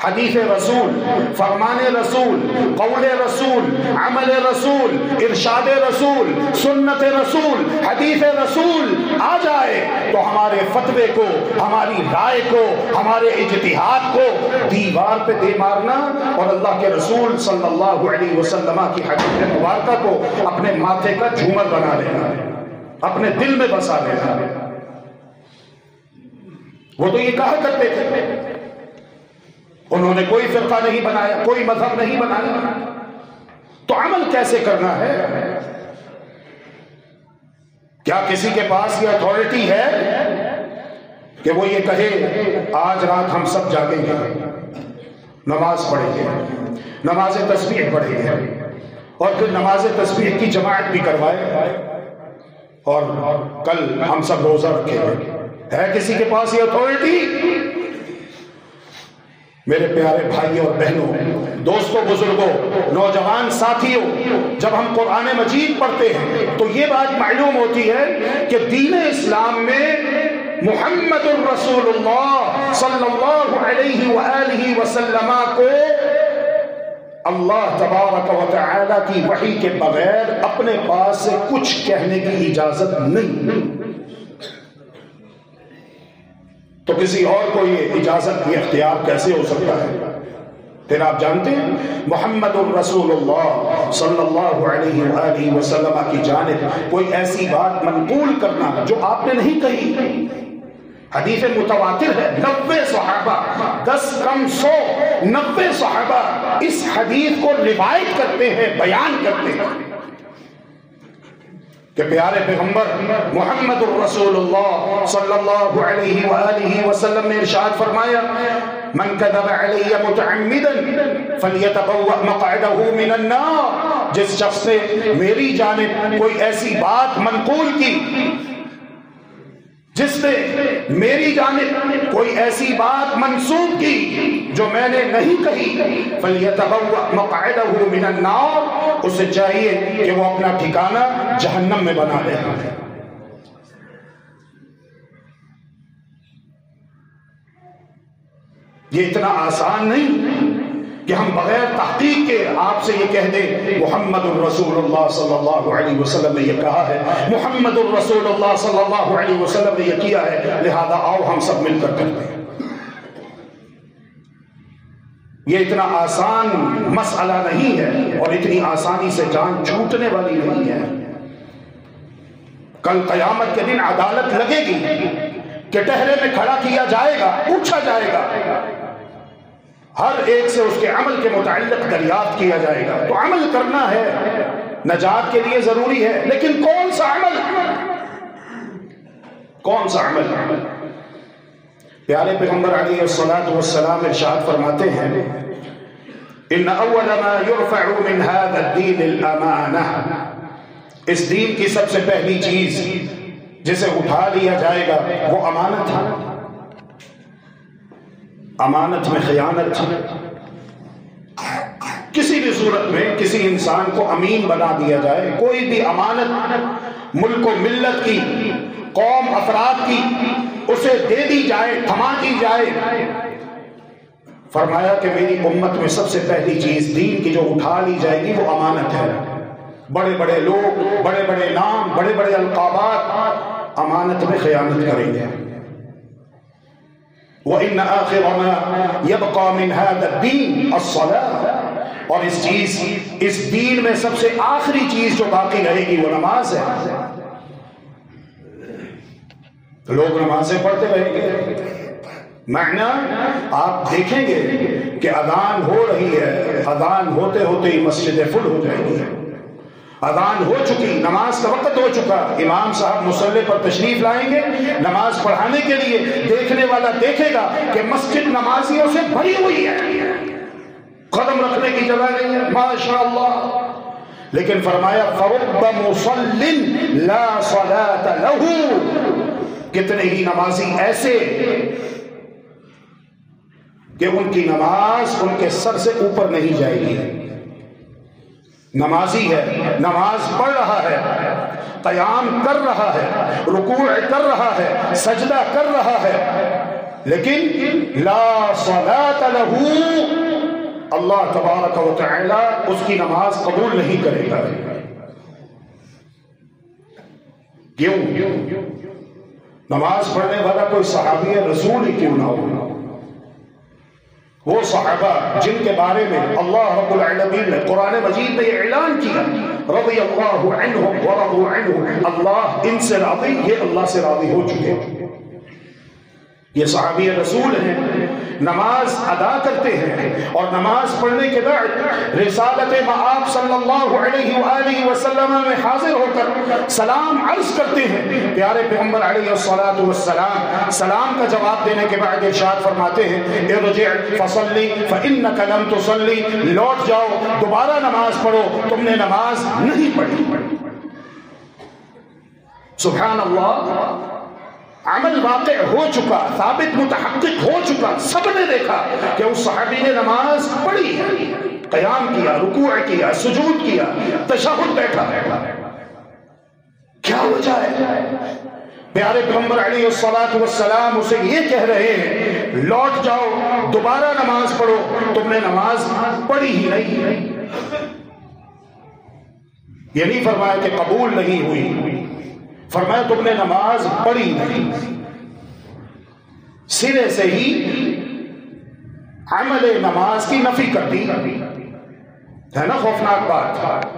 حدیث رسول، فرمان رسول، قول رسول، عمل رسول، ارشاد رسول، سنت رسول، حدیث رسول آ جائے تو ہمارے فتوے کو، ہماری رائے کو، ہمارے اجتہاد کو دیوار پہ دے مارنا اور اللہ کے رسول صلی اللہ علیہ وسلم کی حدیث مبارکہ کو اپنے ماتھے کا جھومر بنا لینا، اپنے دل میں بسا لینا۔ وہ تو یہ کہا کرتے تھے، انہوں نے کوئی فرقہ نہیں بنایا، کوئی مذہب نہیں بنایا، تو عمل کیسے کرنا ہے؟ کیا کسی کے پاس یہ اتھارٹی ہے کہ وہ یہ کہے آج رات ہم سب جاگیں گے، نماز پڑھیں گے، نماز تسبیح پڑھیں گے، اور پھر نماز تسبیح کی جماعت بھی کروائے اور کل ہم سب روزہ رکھیں گے؟ ہے کسی کے پاس یہ اتھارٹی؟ میرے پیارے بھائی اور بہنوں، دوستوں، بزرگوں، نوجوان ساتھیوں، جب ہم قرآن مجید پڑھتے ہیں تو یہ بات معلوم ہوتی ہے کہ دین اسلام میں محمد الرسول اللہ صلی اللہ علیہ وآلہ وسلم کو اللہ تبارک و تعالی کی وحی کے بغیر اپنے پاس سے کچھ کہنے کی اجازت نہیں، تو کسی اور کو یہ اجازت یہ اختیار کیسے ہو سکتا ہے؟ پھر آپ جانتے ہیں محمد الرسول اللہ صلی اللہ علیہ وآلہ وسلم کی جانب کوئی ایسی بات منقول کرنا جو آپ نے نہیں کہی، حدیث متواتر ہے، 90 صحابہ، 10 کم 100، 90 صحابہ اس حدیث کو روایت کرتے ہیں، بیان کرتے ہیں کہ پیارے پیغمبر محمد الرسول اللہ صلی اللہ علیہ وآلہ وسلم نے ارشاد فرمایا من کذب علی متعمدا فلیتبوأ مقعدہ من النار، جس شخص نے میری جانب کوئی ایسی بات منقول کی، جس نے میری جانب کوئی ایسی بات منسوب کی جو میں نے نہیں کہی، فلیتبوأ مقعدہ من النار، اسے چاہیے کہ وہ اپنا ٹھکانہ جہنم میں بنا لے۔ یہ اتنا آسان نہیں کہ ہم بغیر تحقیق کے آپ سے یہ کہہ دیں محمد الرسول اللہ صلی اللہ علیہ وسلم نے یہ کہا ہے، محمد الرسول اللہ صلی اللہ علیہ وسلم نے یہ کیا ہے، لہذا آؤ ہم سب مل کر کرتے ہیں۔ یہ اتنا آسان مسئلہ نہیں ہے اور اتنی آسانی سے جان چھوٹنے والی نہیں ہے۔ کل قیامت کے دن عدالت لگے گی، کٹہرے میں کھڑا کیا جائے گا، پوچھا جائے گا، ہر ایک سے اس کے عمل کے متعلق دریافت کیا جائے گا۔ تو عمل کرنا ہے، نجات کے لیے ضروری ہے، لیکن کون سا عمل؟ کون سا عمل؟ پیارے پیغمبر علیہ الصلوۃ والسلام ارشاد فرماتے ہیں ان اول ما يرفع من هذا الدين الامانہ، اس دین کی سب سے پہلی چیز جسے اٹھا لیا جائے گا وہ امانت ہے۔ امانت میں خیانت، کسی بھی صورت میں کسی انسان کو امین بنا دیا جائے، کوئی بھی امانت ملک و ملت کی، قوم افراد کی اسے دے دی جائے، تھما دی جائے، فرمایا کہ میری امت میں سب سے پہلی چیز دین کی جو اٹھا لی جائے گی وہ امانت ہے۔ بڑے بڑے لوگ، بڑے بڑے نام، بڑے بڑے القابات امانت میں خیانت کریں گے۔ وَإِنَّ آخِرَ مَا يَبْقَى مِنْ هَذَا الدِّينِ الصَّلَاةُ، اور اس دین میں سب سے آخری چیز جو باقی رہے گی وہ نماز ہے. تو لوگ نمازیں پڑھتے رہیں گے. معنی آپ دیکھیں گے کہ اذان ہو رہی ہے، اذان ہوتے ہوتے ہی مسجدیں فل ہو جائیں گی. اذان ہو چکی، نماز کا وقت ہو چکا، امام صاحب مصلی پر تشریف لائیں گے نماز پڑھانے کے لیے. دیکھنے والا دیکھے گا کہ مسجد نمازیوں سے بھری ہوئی ہے، قدم رکھنے کی جگہ نہیں ہے. ماشاءاللہ. لیکن فرمایا فرب مصل لا صلاۃ له، کتنے ہی نمازی ایسے کہ ان کی نماز ان کے سر سے اوپر نہیں جائے گی. نمازی ہے، نماز پڑھ رہا ہے، قیام کر رہا ہے، رکوع کر رہا ہے، سجدہ کر رہا ہے، لیکن لا صلاۃ له، اللہ تبارک و تعالی اس کی نماز قبول نہیں کرے گا. کیوں؟ نماز پڑھنے والا کوئی صحابی رسول ہی کیوں نہ ہو. وہ صحابہ جن کے بارے میں اللہ رب العالمین نے قرآن مجید میں یہ اعلان کیا رضی اللہ عنہم ورضوا عنہ، اللہ ان سے راضی، یہ اللہ سے راضی ہو چکے. یہ صحابی رسول ہیں، نماز ادا کرتے ہیں اور نماز پڑھنے کے بعد رسالت مآب صلی اللہ علیہ وآلہ وسلم میں حاضر ہو کر سلام عرض کرتے ہیں. پیارے پیغمبر علیہ الصلوۃ والسلام سلام کا جواب دینے کے بعد ارشاد فرماتے ہیں ارجع فصلی فإنک لم تصلی، لوٹ جاؤ دوبارہ نماز پڑھو، تم نے نماز نہیں پڑھی. سبحان اللہ. عمل واقع ہو چکا، ثابت متحقق ہو چکا، سب نے دیکھا کہ اس صحابی نے نماز پڑھی ہے، قیام کیا، رکوع کیا، سجود کیا، تشہد بیٹھا. کیا وجہ ہے؟ پیارے پیغمبر علیہ الصلوۃ والسلام اسے یہ کہہ رہے ہیں لوٹ جاؤ دوبارہ نماز پڑھو، تم نے نماز پڑھی ہی نہیں. یہ نہیں فرمایا کہ قبول نہیں ہوئی، فرمایا تم نے نماز پڑھی نہیں. سرے سے ہی عمل نماز کی نفی کر دی ہے نا. خوفناک بات.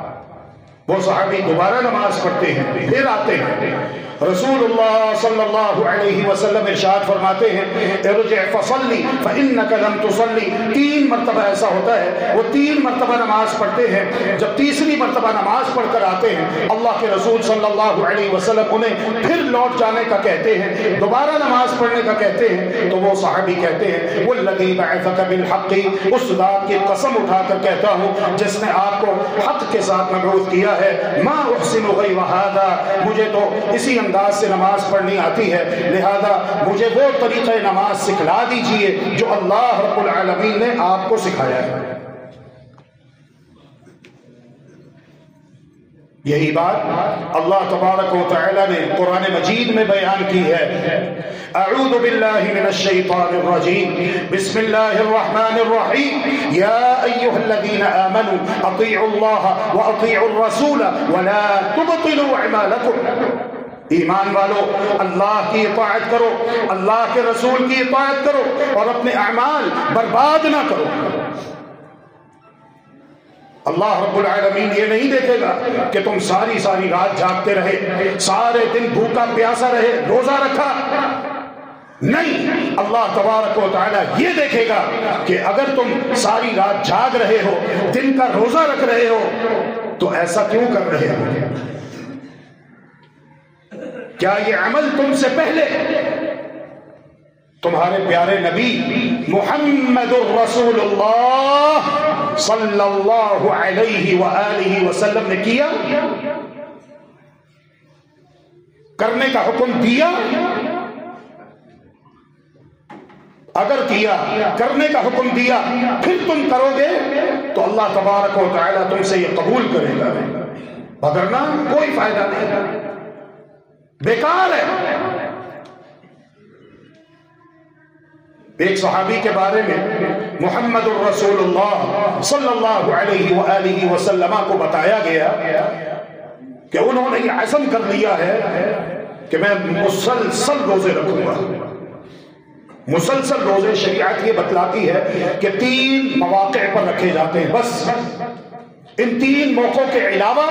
وہ صحابی دوبارہ نماز پڑھتے ہیں، پھر آتے ہیں. رسول اللہ صلی اللہ علیہ وسلم ارشاد فرماتے ہیں ارجع فصلی فإنک لم تصلی. 3 مرتبہ ایسا ہوتا ہے، وہ 3 مرتبہ نماز پڑھتے ہیں. جب تیسری مرتبہ نماز پڑھ کر آتے ہیں اللہ کے رسول صلی اللہ علیہ وسلم انہیں پھر لوٹ جانے کا کہتے ہیں، دوبارہ نماز پڑھنے کا کہتے ہیں. تو وہ صحابی کہتے ہیں والذی بعثک بالحق، اس ذات کی قسم اٹھا کر کہتا ہوں جس نے آپ کو حق کے ساتھ مبعوث کیا ہے، ما احسن غیر ھذا، مجھے تو اسی انداز سے نماز پڑھنی آتی ہے، لہذا مجھے وہ طریقہ نماز سکھلا دیجئے جو اللہ رب العالمین نے آپ کو سکھایا ہے. یہی بات اللہ تبارک و تعالی نے قرآن مجید میں بیان کی ہے. اعوذ باللہ من الشیطان الرجیم، بسم اللہ الرحمن الرحیم. یا ایھا الذین آمنوا اطیعوا اللہ واطیعوا الرسول ولا تبطلوا اعمالکم. ایمان والو اللہ کی اطاعت کرو، اللہ کے رسول کی اطاعت کرو اور اپنے اعمال برباد نہ کرو. اللہ رب العالمین یہ نہیں دیکھے گا کہ تم ساری رات جاگتے رہے، سارے دن بھوکا پیاسا رہے، روزہ رکھا. نہیں، اللہ تبارک و تعالی یہ دیکھے گا کہ اگر تم ساری رات جاگ رہے ہو، دن کا روزہ رکھ رہے ہو، تو ایسا کیوں کر رہے ہو؟ کیا یہ عمل تم سے پہلے تمہارے پیارے نبی محمد الرسول اللہ صلی اللہ علیہ وآلہ وسلم نے کیا؟ کرنے کا حکم دیا؟ اگر کیا، کرنے کا حکم دیا، پھر تم کرو گے تو اللہ تبارک و تعالی تم سے یہ قبول کرے گا، وگرنہ کوئی فائدہ نہیں، بیکار ہے. ایک صحابی کے بارے میں محمد الرسول اللہ صلی اللہ علیہ وآلہ وسلم کو بتایا گیا کہ انہوں نے یہ عزم کر لیا ہے کہ میں مسلسل روزے رکھوں گا. مسلسل روزے شریعت یہ بتلاتی ہے کہ 3 مواقع پر رکھے جاتے ہیں، بس ان 3 موقعوں کے علاوہ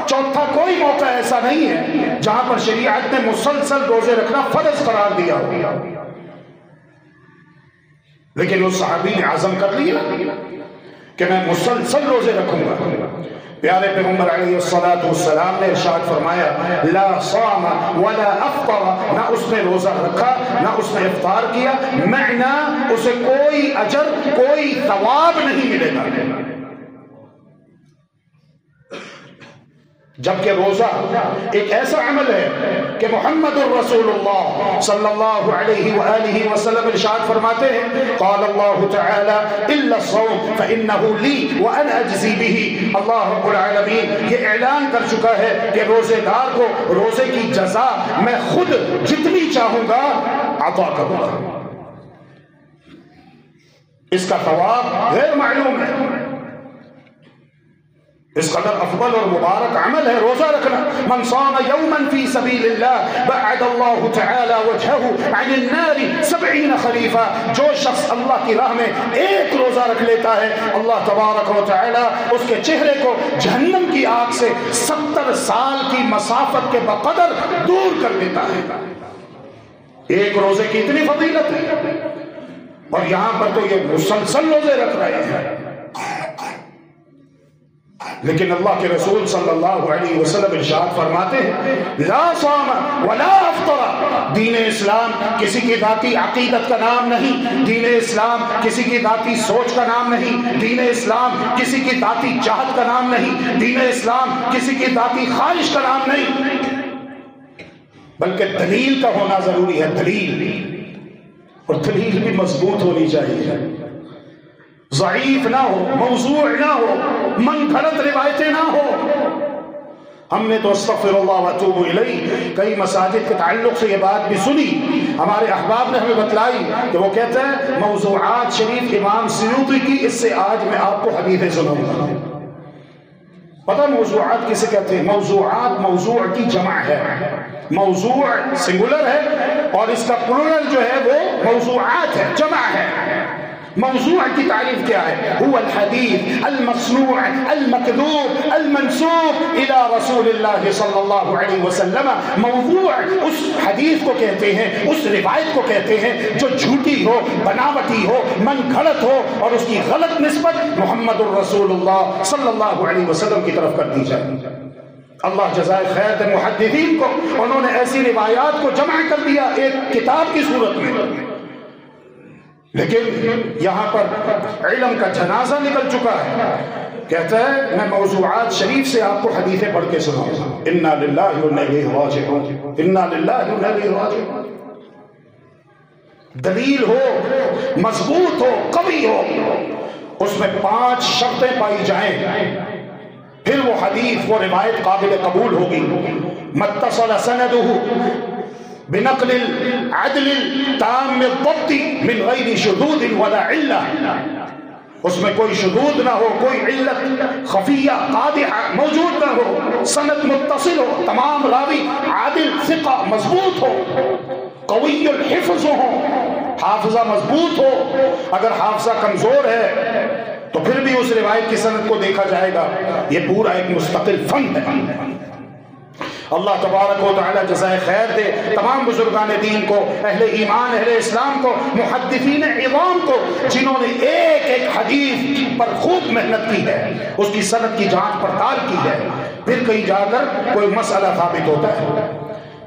چوتھا کوئی موقع ایسا نہیں ہے جہاں پر شریعت نے مسلسل روزے رکھنا فرض قرار دیا ہو۔ لیکن اس صحابی نے عزم کر لیا کہ میں مسلسل روزے رکھوں گا۔ پیارے پیغمبر علیہ السلام نے ارشاد فرمایا لا صام ولا افطر، نہ اس نے روزہ رکھا نہ اس نے افطار کیا، معنی اسے کوئی اجر کوئی ثواب نہیں ملے گا۔ جبکہ روزہ ایک ایسا عمل ہے کہ محمد الرسول اللہ صلی اللہ علیہ وآلہ وسلم ارشاد فرماتے ہیں قال اللہ تعالی الا الصوم فإنه لي وأنا أجزي به۔ اللہ رب العالمین یہ اعلان کر چکا ہے کہ روزے دار کو روزے کی جزا میں خود جتنی چاہوں گا عطا کروں گا، اس کا ثواب غیر معلوم ہے۔ اس قدر افضل اور مبارک عمل ہے روزہ رکھنا۔ من صام یوما فی سبیل اللہ بعد اللہ تعالی وجہہ عن النار 70 خریفہ، جو شخص اللہ کی راہ میں ایک روزہ رکھ لیتا ہے اللہ تبارک و تعالی اس کے چہرے کو جہنم کی آگ سے 70 سال کی مسافت کے بقدر دور کر دیتا ہے۔ ایک روزے کی اتنی فضیلت ہے، اور یہاں پر تو یہ مسلسل روزے رکھ رہے ہیں۔ لیکن اللہ کے رسول صلی اللہ علیہ وسلم ارشاد فرماتے ہیں لا صام ولا افطر۔ دین اسلام کسی کی ذاتی عقیدت کا نام نہیں، دین اسلام کسی کی ذاتی سوچ کا نام نہیں، دین اسلام کسی کی ذاتی چاہت کا نام نہیں، دین اسلام کسی کی ذاتی خواہش کا نام نہیں، بلکہ دلیل کا ہونا ضروری ہے۔ دلیل، اور دلیل بھی مضبوط ہونی چاہیے، ضعیف نہ ہو، موضوع نہ ہو، من گھڑت روایتیں نہ ہو۔ ہم نے تو استغفر اللہ واتوب الیہ کئی مساجد کے تعلق سے یہ بات بھی سنی، ہمارے احباب نے ہمیں بتلائی کہ وہ کہتے ہیں موضوعات شریف امام سیوطی کی، اس سے آج میں آپ کو حدیثیں سناؤں گا۔ پتہ موضوعات کسے کہتے ہیں؟ موضوعات موضوع کی جمع ہے، موضوع سنگولر ہے اور اس کا پلورل جو ہے وہ موضوعات ہے، جمع ہے۔ موضوع کی تعریف کیا ہے؟ هو الحديث المصنوع المكذوب المنسوب الى رسول اللہ صلی اللہ علیہ وسلم۔ موضوع اس حدیث کو کہتے ہیں، اس روایت کو کہتے ہیں جو جھوٹی ہو، بناوٹی ہو، من گھڑت ہو، اور اس کی غلط نسبت محمد الرسول اللہ صلی اللہ علیہ وسلم کی طرف کر دی جائے۔ اللہ جزائے خیر دے محدثین کو، انہوں نے ایسی روایات کو جمع کر دیا ایک کتاب کی صورت میں۔ لیکن یہاں پر علم کا جنازہ نکل چکا ہے، کہتا ہے میں موضوعات شریف سے آپ کو حدیثیں پڑھ کے سناؤں گا۔ انا للہ و انا الیہ راجعون، انا للہ و انا الیہ راجعون۔ دلیل ہو، مضبوط ہو، قوی ہو، اس میں 5 شرطیں پائی جائیں، پھر وہ حدیث وہ روایت قابل قبول ہوگی۔ متصل سندہ بنقل العدل تام الضبط من غیر شذوذ ولا علہ، اس میں کوئی شذوذ نہ ہو، کوئی علت خفیہ قادحہ موجود نہ ہو، سند متصل ہو، تمام راوی عادل ثقہ مضبوط ہو، قوی الحفظ ہو، حافظہ مضبوط ہو۔ اگر حافظہ کمزور ہے تو پھر بھی اس روایت کی سند کو دیکھا جائے گا، یہ پورا ایک مستقل فن ہے۔ اللہ تبارک و تعالی جزائے خیر دے تمام بزرگان دین کو، اہل ایمان، اہل اسلام کو، محدثین عظام کو، جنہوں نے ایک ایک حدیث پر خوب محنت کی ہے، اس کی سند کی جانچ پڑتال کی ہے، پھر کہیں جا کر کوئی مسئلہ ثابت ہوتا ہے۔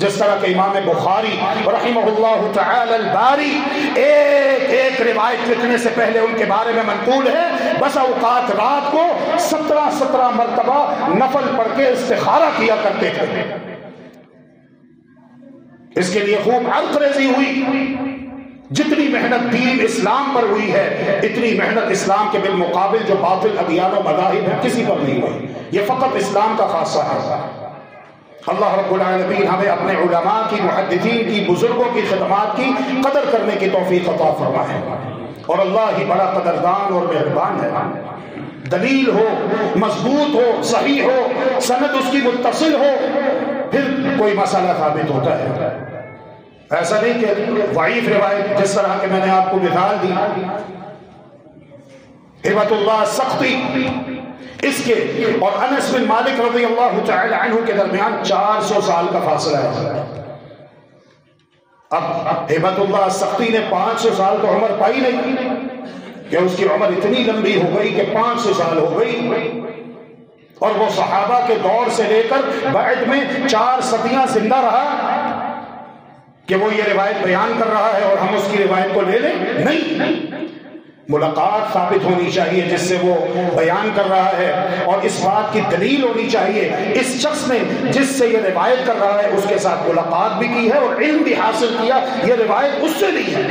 جس طرح کہ امام بخاری رحمہ اللہ تعالی الباری ایک ایک روایت لکھنے سے پہلے ان کے بارے میں منقول ہے بس اوقات رات کو 17 مرتبہ نفل پڑھ کے استخارہ کیا کرتے تھے۔ اس کے لیے خوب عرق ریزی ہوئی۔ جتنی محنت دین اسلام پر ہوئی ہے اتنی محنت اسلام کے بالمقابل جو باطل ادیان و مذاہب ہیں کسی پر نہیں ہوئی، یہ فقط اسلام کا خاصہ ہے۔ اللہ رب العالمین ہمیں اپنے علماء کی، محدثین کی، بزرگوں کی خدمات کی قدر کرنے کی توفیق عطا فرمائے، اور اللہ ہی بڑا قدردان اور مہربان ہے۔ دلیل ہو، مضبوط ہو، صحیح ہو، سند اس کی متصل ہو، پھر کوئی مسئلہ ثابت ہوتا ہے۔ ایسا نہیں کہ ضعیف روایت جس طرح کہ میں نے آپ کو مثال دی ہبۃ اللہ سختی اس کے اور انس بن مالک رضی اللہ تعالی عنہ کے درمیان 400 سال کا فاصلہ ہے. اب ہبۃ اللہ سختی نے 500 سال تو عمر پائی نہیں کہ اس کی عمر اتنی لمبی ہو گئی کہ 500 سال ہو گئی، اور وہ صحابہ کے دور سے لے کر بعد میں 4 صدیاں زندہ رہا کہ وہ یہ روایت بیان کر رہا ہے اور ہم اس کی روایت کو لے لیں؟ نہیں، ملاقات ثابت ہونی چاہیے جس سے وہ بیان کر رہا ہے، اور اس بات کی دلیل ہونی چاہیے اس شخص نے جس سے یہ روایت کر رہا ہے اس کے ساتھ ملاقات بھی کی ہے اور علم بھی حاصل کیا، یہ روایت اس سے نہیں ہے،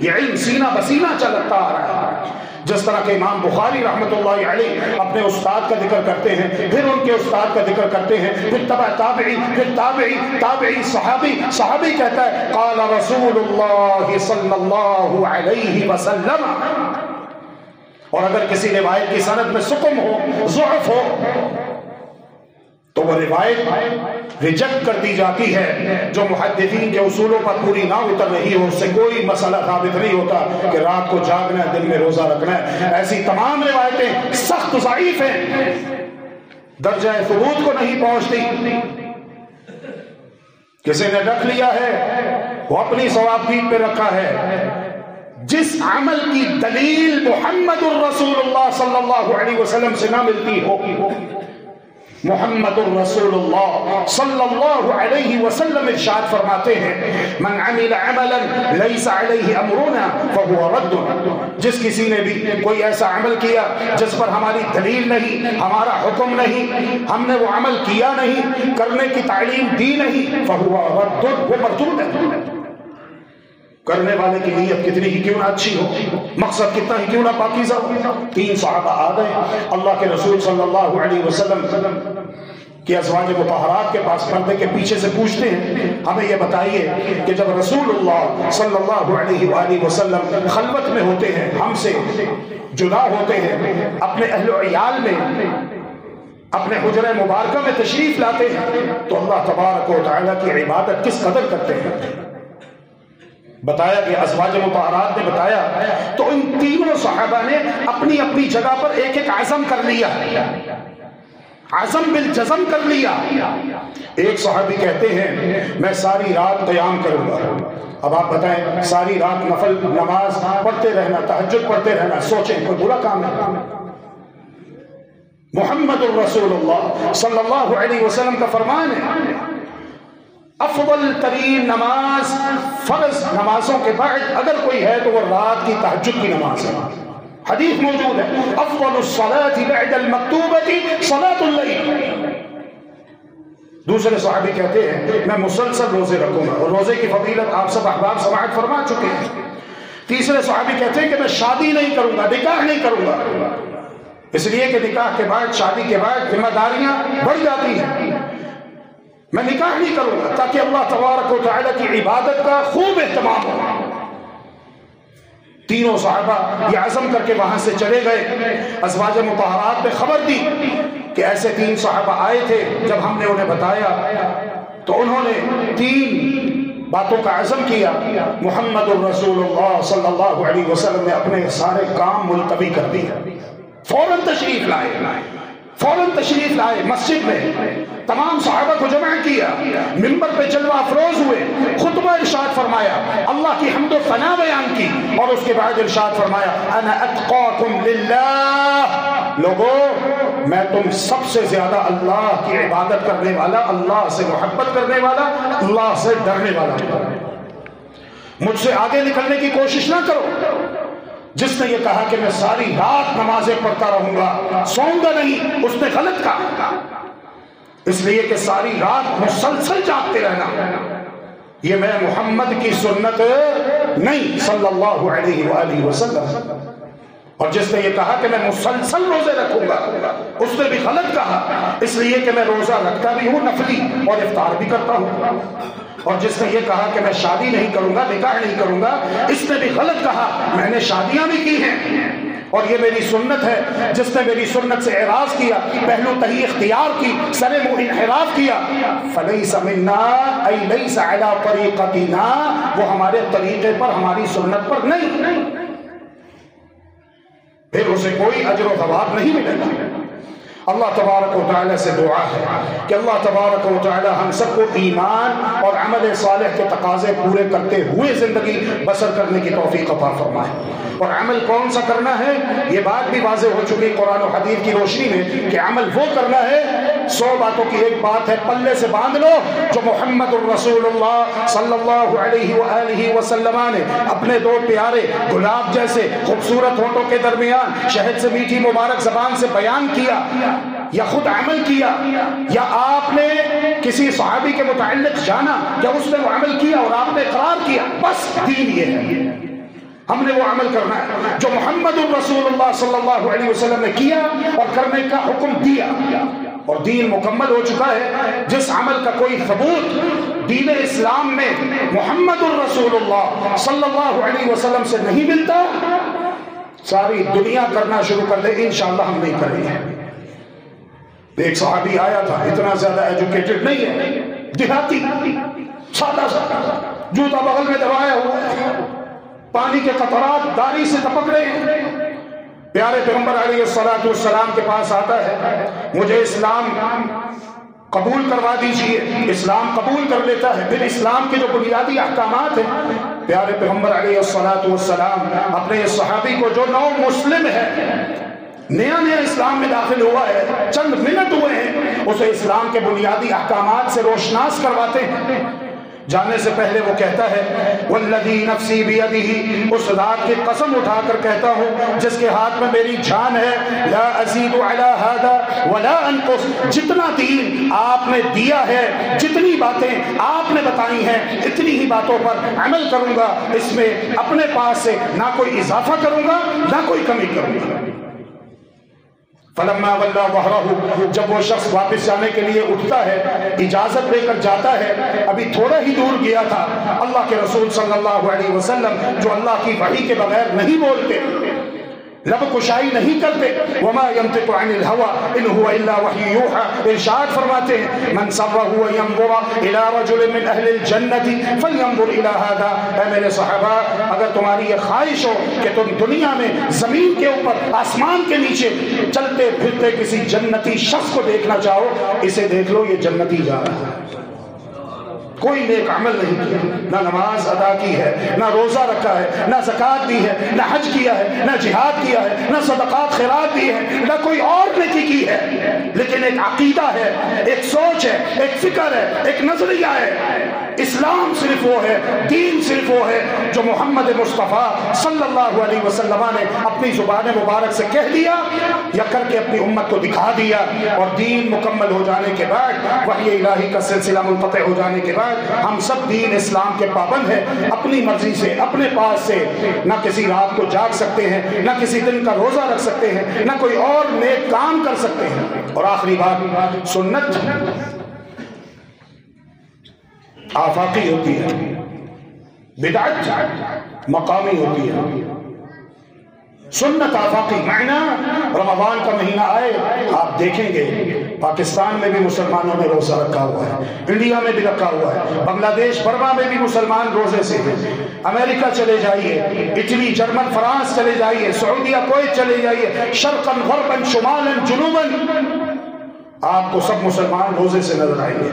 یہ علم سینہ بسینہ چلتا آ رہا ہے. جس طرح کہ امام بخاری رحمۃ اللہ علیہ اپنے استاد کا ذکر کرتے ہیں، پھر ان کے استاد کا ذکر کرتے ہیں، پھر تبع تابعی، پھر تابعی، تابعی، صحابی، صحابی کہتا ہے قال رسول اللہ صلی اللہ علیہ وسلم. اور اگر کسی روایت کی سند میں سقم ہو، ضعف ہو، تو وہ روایت ریجیکٹ کر دی جاتی ہے. جو محدثین کے اصولوں پر پوری نہ اتر رہی ہو اس سے کوئی مسئلہ ثابت نہیں ہوتا کہ رات کو جاگنا ہے، دن میں روزہ رکھنا ہے. ایسی تمام روایتیں سخت ضعیف ہیں، درجہ ثبوت کو نہیں پہنچتی. کسی نے رکھ لیا ہے، وہ اپنی ثوابدید پہ رکھا ہے. جس عمل کی دلیل محمد الرسول اللہ صلی اللہ علیہ وسلم سے نہ ملتی ہو، محمد الرسول اللہ صلی اللہ علیہ وسلم ارشاد فرماتے ہیں من عمل عملا لیس علیہ امرنا فهو رد. جس کسی نے بھی کوئی ایسا عمل کیا جس پر ہماری دلیل نہیں، ہمارا حکم نہیں، ہم نے وہ عمل کیا نہیں، کرنے کی تعلیم دی نہیں، فهو رد، وہ مردود ہے. کرنے والے کی نیت کتنی ہی کیوں نہ اچھی ہو، مقصد کتنا ہی کیوں نہ پاکیزہ ہو. 3 صحابہ آ گئے اللہ کے رسول صلی اللہ علیہ وسلم کی ازواج مطہرات کے پاس پردے کے پیچھے سے پوچھتے ہیں ہمیں یہ بتائیے کہ جب رسول اللہ صلی اللہ علیہ وآلہ وسلم خلوت میں ہوتے ہیں، ہم سے جدا ہوتے ہیں، اپنے اہل و عیال میں، اپنے حجرہ مبارکہ میں تشریف لاتے ہیں، تو اللہ تبارک و تعالیٰ کی عبادت کس قدر کرتے ہیں. بتایا کہ ازواج مطہرات نے بتایا تو ان تینوں صحابہ نے اپنی اپنی جگہ پر ایک ایک عزم کر لیا، عزم بالجزم کر لیا. ایک صحابی کہتے ہیں میں ساری رات قیام کروں گا. اب آپ بتائیں ساری رات نفل نماز پڑھتے رہنا، تہجد پڑھتے رہنا، سوچیں کوئی برا کام ہے؟ محمد الرسول اللہ صلی اللہ علیہ وسلم کا فرمان ہے افضل ترین نماز فرض نمازوں کے بعد اگر کوئی ہے تو وہ رات کی تہجد کی نماز ہے. حدیث موجود ہے افضل الصلاة بعد المکتوبة صلاة اللیل. دوسرے صحابی کہتے ہیں میں مسلسل روزے رکھوں گا، اور روزے کی فضیلت آپ سب احباب سماعت فرما چکے ہیں. تیسرے صحابی کہتے ہیں کہ میں شادی نہیں کروں گا، نکاح نہیں کروں گا، اس لیے کہ نکاح کے بعد، شادی کے بعد ذمہ داریاں بڑھ جاتی ہیں. میں نکاح نہیں کروں گا تاکہ اللہ تبارک و تعالیٰ کی عبادت کا خوب اہتمام ہو. تینوں صحابہ یہ عزم کر کے وہاں سے چلے گئے. ازواج مطہرات نے خبر دی کہ ایسے 3 صحابہ آئے تھے. جب ہم نے انہیں بتایا تو انہوں نے 3 باتوں کا عزم کیا. محمد الرسول اللہ صلی اللہ علیہ وسلم نے اپنے سارے کام ملتوی کر دیے، فوراً تشریف لائے مسجد میں، تمام صحابہ کو جمع کیا، منبر پہ جلوہ افروز ہوئے، خطبہ ارشاد فرمایا، اللہ کی حمد و ثنا بیان کی، اور اس کے بعد ارشاد فرمایا انا اتقاکم للہ. لوگوں میں تم سب سے زیادہ اللہ کی عبادت کرنے والا، اللہ سے محبت کرنے والا، اللہ سے ڈرنے والا ہوں. مجھ سے آگے نکلنے کی کوشش نہ کرو. جس نے یہ کہا کہ میں ساری رات نمازیں پڑھتا رہوں گا، سوؤں گا نہیں، اس نے غلط کہا. اس لیے کہ ساری رات مسلسل جاگتے رہنا یہ میں محمد کی سنت نہیں صلی اللہ علیہ وآلہ وسلم. اور جس نے یہ کہا کہ میں مسلسل روزے رکھوں گا، اس نے بھی غلط کہا، اس لیے کہ میں روزہ رکھتا بھی ہوں نفلی اور افطار بھی کرتا ہوں. اور جس نے یہ کہا کہ میں شادی نہیں کروں گا، نکاح نہیں کروں گا، اس نے بھی غلط کہا. میں نے شادیاں بھی کی ہیں اور یہ میری سنت ہے، جس نے میری سنت سے اعراض کیا، پہلو تہی اختیار کی، سر منہ انحراف کیا، فلیس منا ای لیس علی طریقتنا، وہ ہمارے طریقے پر، ہماری سنت پر نہیں، پھر اسے کوئی اجر و ثواب نہیں ملے گا۔ اللہ تبارک و تعالیٰ سے دعا ہے کہ اللہ تبارک و تعالیٰ ہم سب کو ایمان اور عمل صالح کے تقاضے پورے کرتے ہوئے زندگی بسر کرنے کی توفیق عطا فرمائے۔ اور عمل کون سا کرنا ہے، یہ بات بھی واضح ہو چکی قرآن و حدیث کی روشنی میں کہ عمل وہ کرنا ہے، 100 باتوں کی ایک بات ہے، پلے سے باندھ لو، جو محمد الرسول اللہ صلی اللہ علیہ وآلہ وسلم نے اپنے 2 پیارے گلاب جیسے خوبصورت ہونٹوں کے درمیان شہد سے میٹھی مبارک زبان سے بیان کیا، یا خود عمل کیا، یا آپ نے کسی صحابی کے متعلق جانا یا اس نے وہ عمل کیا اور آپ نے اقرار کیا، بس دین یہ ہے، ہم نے وہ عمل کرنا ہے جو محمد الرسول اللہ صلی اللہ علیہ وسلم نے کیا اور کرنے کا حکم دیا، اور دین مکمل ہو چکا ہے۔ جس عمل کا کوئی ثبوت دین اسلام میں محمد الرسول اللہ صلی اللہ علیہ وسلم سے نہیں ملتا، ساری دنیا کرنا شروع کر دے، انشاءاللہ ہم نہیں کریں گے۔ ایک صحابی آیا تھا، اتنا زیادہ ایجوکیٹڈ نہیں ہے، دیہاتی، سادہ سادہ، جوتا بغل میں دبایا ہوا ہے، پانی کے قطرات داری سے ٹپک رہے ہیں، پیارے پیغمبر علیہ السلام کے پاس آتا ہے، مجھے اسلام قبول کروا دیجئے، اسلام قبول کر لیتا ہے، پھر اسلام کے جو بنیادی احکامات ہیں، پیارے پیغمبر علیہ السلام اپنے صحابی کو جو نو مسلم ہے، نیا اسلام میں داخل ہوا ہے، چند منٹ ہوئے ہیں، اسے اسلام کے بنیادی احکامات سے روشناس کرواتے ہیں۔ جانے سے پہلے وہ کہتا ہے، والذی نفسی بیدہ، اس ذات کی قسم اٹھا کر کہتا ہوں جس کے ہاتھ میں میری جان ہے، لا ازید علی ھذا ولا انقص، جتنا دین آپ نے دیا ہے، جتنی باتیں آپ نے بتائی ہیں، اتنی ہی باتوں پر عمل کروں گا، اس میں اپنے پاس سے نہ کوئی اضافہ کروں گا نہ کوئی کمی کروں گا۔ فلما ولا ظہرہ، جب وہ شخص واپس جانے کے لیے اٹھتا ہے، اجازت لے کر جاتا ہے، ابھی تھوڑا ہی دور گیا تھا، اللہ کے رسول صلی اللہ علیہ وسلم جو اللہ کی وحی کے بغیر نہیں بولتے، لب کشائی نہیں کرتے، وما ينطق عن الهوى ان هو الا وحی یوحى، ارشاد فرماتے ہیں، من سرہ ينظر الى رجل من اہل الجنة فلينظر الى هذا، اے میرے صحابہ، اگر تمہاری یہ خواہش ہو کہ تم دنیا میں زمین کے اوپر آسمان کے نیچے چلتے پھرتے کسی جنتی شخص کو دیکھنا چاہو، اسے دیکھ لو، یہ جنتی جا رہا ہے، کوئی نیک عمل نہیں کیا، نہ نماز ادا کی ہے، نہ روزہ رکھا ہے، نہ زکوٰۃ دی ہے، نہ حج کیا ہے، نہ جہاد کیا ہے، نہ صدقات خیرات دی ہے، نہ کوئی اور نیکی کی ہے، لیکن ایک عقیدہ ہے، ایک سوچ ہے، ایک فکر ہے، ایک نظریہ ہے۔ اسلام صرف وہ ہے، دین صرف وہ ہے جو محمد مصطفیٰ صلی اللہ علیہ وسلم نے اپنی زبان مبارک سے کہہ دیا یا کر کے اپنی امت کو دکھا دیا، اور دین مکمل ہو جانے کے بعد، وحی الہی کا سلسلہ منقطع ہو جانے کے بعد، ہم سب دین اسلام کے پابند ہیں، اپنی مرضی سے اپنے پاس سے نہ کسی رات کو جاگ سکتے ہیں، نہ کسی دن کا روزہ رکھ سکتے ہیں، نہ کوئی اور نیک کام کر سکتے ہیں۔ اور آخری بات، سنت آفاقی ہوتی ہے، بدعت مقامی ہوتی ہے۔ سنت آفاقی معنی، رمضان کا مہینہ آئے، آپ دیکھیں گے پاکستان میں بھی مسلمانوں نے روزہ رکھا ہوا ہے، انڈیا میں بھی رکھا ہوا ہے، بنگلہ دیش برما میں بھی مسلمان روزے سے ہیں، امریکہ چلے جائیے، اٹلی، جرمن، فرانس چلے جائیے، سعودیہ، کویت چلے جائیے، شرقاً غرباً شمالاً جنوباً، آپ کو سب مسلمان روزے سے نظر آئیں گے۔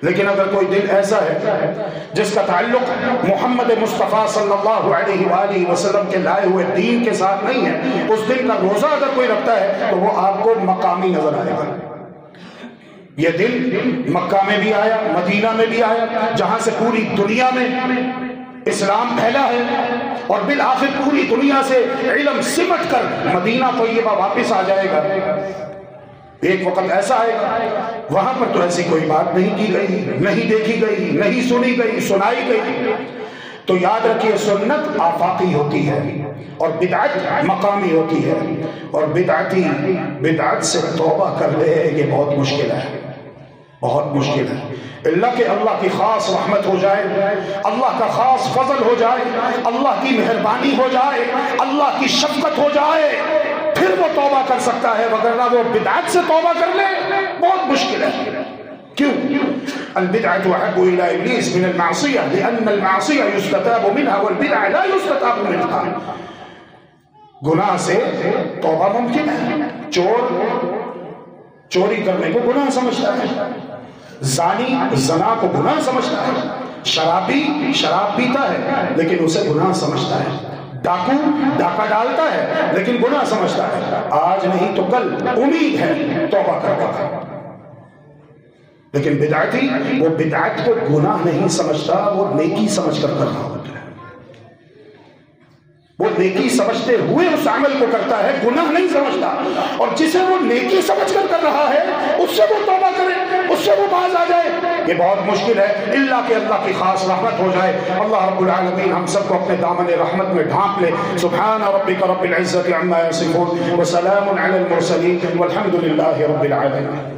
لیکن اگر کوئی دن ایسا ہے جس کا تعلق محمد مصطفیٰ صلی اللہ علیہ وآلہ وسلم کے لائے ہوئے دین کے ساتھ نہیں ہے، اس دن کا روزہ اگر کوئی رکھتا ہے تو وہ آپ کو مقامی نظر آئے گا۔ یہ دن مکہ میں بھی آیا، مدینہ میں بھی آیا، جہاں سے پوری دنیا میں اسلام پھیلا ہے، اور بالآخر پوری دنیا سے علم سمٹ کر مدینہ طیبہ واپس آ جائے گا۔ ایک وقت ایسا آئے گا وہاں پر تو ایسی کوئی بات نہیں کی گئی، نہیں دیکھی گئی، نہیں سنی گئی، سنائی گئی۔ تو یاد رکھیے، سنت آفاقی ہوتی ہے اور بدعت مقامی ہوتی ہے، اور بدعتی بدعت سے توبہ کر لے، یہ بہت مشکل ہے، بہت مشکل ہے، اللہ کہ اللہ کی خاص رحمت ہو جائے، اللہ کا خاص فضل ہو جائے، اللہ کی مہربانی ہو جائے، اللہ کی شفقت ہو جائے، پھر وہ توبہ کر سکتا ہے، وگرنہ وہ بدعت سے توبہ کر لے بہت مشکل ہے۔ کیوں؟ البدعة أحب إلى إبليس من المعصية لأن المعصية يستتاب منها والبدعة لا يستتاب منها۔ گناہ سے توبہ ممکن ہے، چور چوری کرنے کو گناہ سمجھتا ہے، زانی زنا کو گناہ سمجھتا ہے، شرابی شراب پیتا ہے لیکن اسے گناہ سمجھتا ہے، ڈاکو ڈاکہ ڈالتا ہے لیکن گناہ سمجھتا ہے، آج نہیں تو کل امید ہے توبہ کرنے کا۔ لیکن بدعتی وہ بدعت کو گناہ نہیں سمجھتا، وہ نیکی سمجھ کر رہا ہوتا ہے، وہ نیکی سمجھتے ہوئے اس عمل کو کرتا ہے، گناہ نہیں سمجھتا۔ اور جسے وہ نیکی سمجھ کر رہا ہے اس سے وہ توبہ کرے، اس سے وہ باز آ جائے، یہ بہت مشکل ہے، الا کہ اللہ کی خاص رحمت ہو جائے۔ اللہ رب العالمین ہم سب کو اپنے دامن رحمت میں ڈھانپ لے۔ سبحان ربک رب العزت عما یصفون وسلام علی المرسلین والحمد للہ رب العالمین۔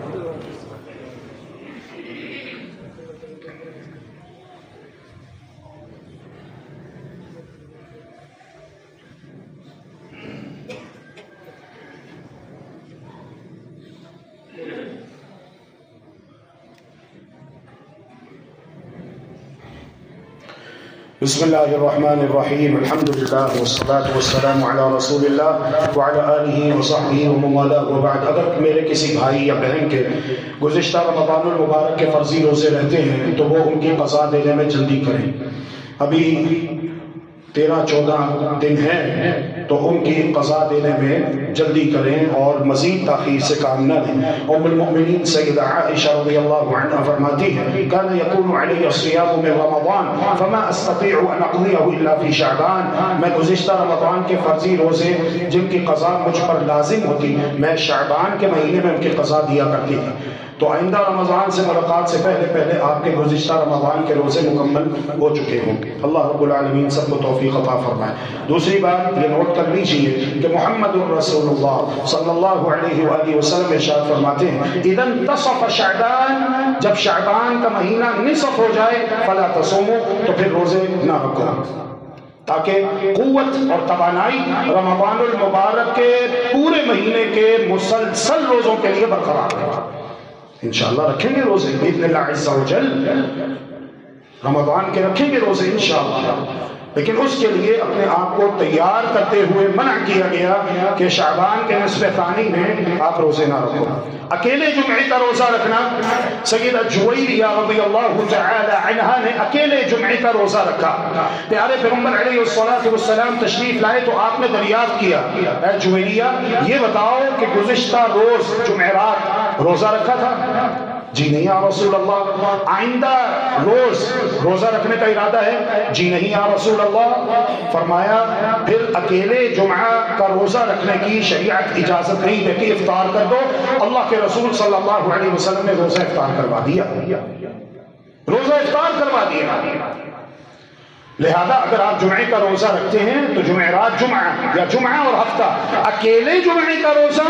بسم اللہ الرحمن الرحیم، الحمد للہ والصلاة والسلام علی رسول اللہ وعلی آلہ وصحبہ ومن والاه وبعد۔ اگر میرے کسی بھائی یا بہن کے گزشتہ رمضان المبارک کے فرضی روزے رہتے ہیں تو وہ ان کی قضا دینے میں جلدی کریں۔ ابھی 13-14 دن ہیں تو ان کی قضا دینے میں جلدی کریں اور مزید تاخیر سے کام نہ لیں۔ ام المؤمنین سیدہ عائشہ رضی اللہ عنہا فرماتی ہیں کان یکون علی الصیام من رمضان فما استطیع ان اقضیہ الا فی شعبان، میں گزشتہ رمضان کے فرضی روزے جن کی قضا مجھ پر لازم ہوتی میں شعبان کے مہینے میں ان کی قضا دیا کرتی تھی۔ تو آئندہ رمضان سے ملاقات سے پہلے آپ کے گزشتہ رمضان کے روزے مکمل ہو چکے ہوں گے۔ اللہ رب العالمین سب کو توفیق عطا فرمائے۔ دوسری بات یہ نوٹ کر لیجیے کہ محمد الرسول اللہ صلی اللہ علیہ وآلہ وسلم ارشاد فرماتے ہیں اذا انتصف شعبان، جب شعبان کا مہینہ نصف ہو جائے فلا تصوموا، تو پھر روزے نہ رکھو، تاکہ قوت اور توانائی رمضان المبارک کے پورے مہینے کے مسلسل روزوں کے لیے برقرار رہے۔ انشاءاللہ رکھیں گے روزے باذن اللہ عز و جل، رمضان کے رکھیں گے روزے انشاءاللہ، لیکن اس کے لیے اپنے آپ کو تیار کرتے ہوئے منع کیا گیا کہ شعبان کے نصف ثانی میں آپ روزے نہ رکھو۔ اکیلے جمعے کا روزہ رکھنا، سیدہ جویریہ رضی اللہ تعالی عنہا نے اکیلے جمعے کا روزہ رکھا۔ پیارے پیغمبر علیہ الصلوۃ والسلام تشریف لائے تو آپ نے دریافت کیا اے جویریہ یہ بتاؤ کہ گزشتہ روز جمعرات روزہ رکھا تھا؟ جی نہیں یا رسول اللہ۔ آئندہ روز روزہ رکھنے کا ارادہ ہے؟ جی نہیں یا رسول اللہ۔ فرمایا پھر اکیلے جمعہ کا روزہ رکھنے کی شریعت اجازت نہیں دیتی، افطار کر دو۔ اللہ کے رسول صلی اللہ علیہ وسلم نے روزہ افطار کروا دیا، روزہ افطار کروا دیا۔ لہذا اگر آپ جمعے کا روزہ رکھتے ہیں تو جمعرات جمعہ یا جمعہ اور ہفتہ، اکیلے جمعے کا روزہ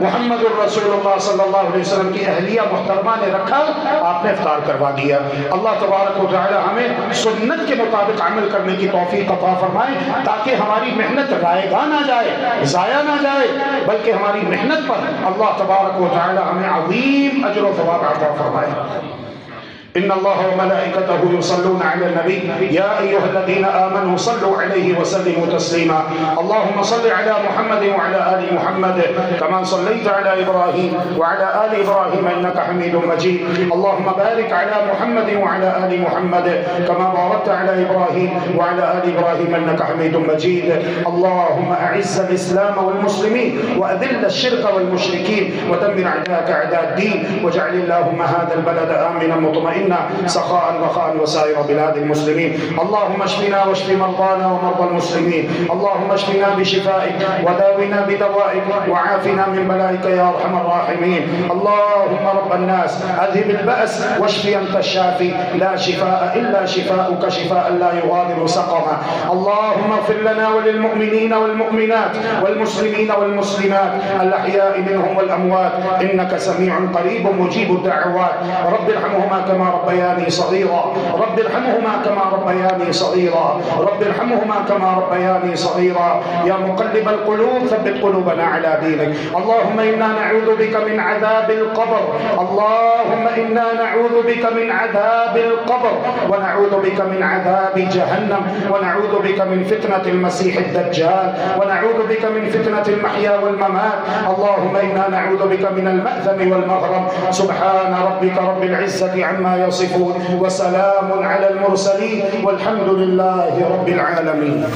محمد الرسول اللہ صلی اللہ علیہ وسلم کی اہلیہ محترمہ نے رکھا، آپ نے افطار کروا دیا۔ اللہ تبارک و تعالی ہمیں سنت کے مطابق عمل کرنے کی توفیق عطا فرمائے تاکہ ہماری محنت رائے گاہ نہ جائے، ضائع نہ جائے، بلکہ ہماری محنت پر اللہ تبارک و تعالی ہمیں عظیم اجر و ثواب عطا فرمائے۔ ان اللہ وملائکتہ یصلون علی النبی یا ایھا الذین آمنوا صلوا علیہ وسلموا تسلیما اللهم صل علی محمد وعلى آل محمد كما صليت على ابراہیم وعلى آل ابراہیم انک حمید مجید اللهم بارک علی محمد وعلى آل محمد كما بارکت علی ابراہیم وعلى آل ابراہیم انک حمید مجید اللهم اعز الاسلام والمسلمین واذل الشرك والمشرکین ودمر اعداءك اعداء الدین واجعل اللهم هذا البلد آمنا مطمئنا منا سخاء رخاء وسائر بلاد المسلمين. اللهم اشفنا واشف مرضانا ومرضى المسلمين. اللهم اشفنا بشفائك وداونا بدوائك وعافنا من بلائك يا ارحم الراحمين. اللهم رب الناس اذهب البأس واشف انت الشافي، لا شفاء الا شفاؤك شفاء لا يغادر سقما. اللهم اغفر لنا وللمؤمنين والمؤمنات والمسلمين والمسلمات الاحياء منهم والاموات انك سميع قريب مجيب الدعوات. رب ارحمهما كما ربياني صغيرا، رب ارحمهما كما ربياني صغيرا، رب ارحمهما كما ربياني صغيرا. يا مقلب القلوب ثبت قلوبنا على دينك. اللهم انا نعوذ بك من عذاب القبر، اللهم انا نعوذ بك من عذاب القبر، ونعوذ بك من عذاب جهنم، ونعوذ بك من فتنة المسيح الدجال، ونعوذ بك من فتنة المحيا والممات. اللهم انا نعوذ بك من المأثم والمغرم. سبحان ربك رب العزة عما يصفون وسلام على المرسلين والحمد لله رب العالمين.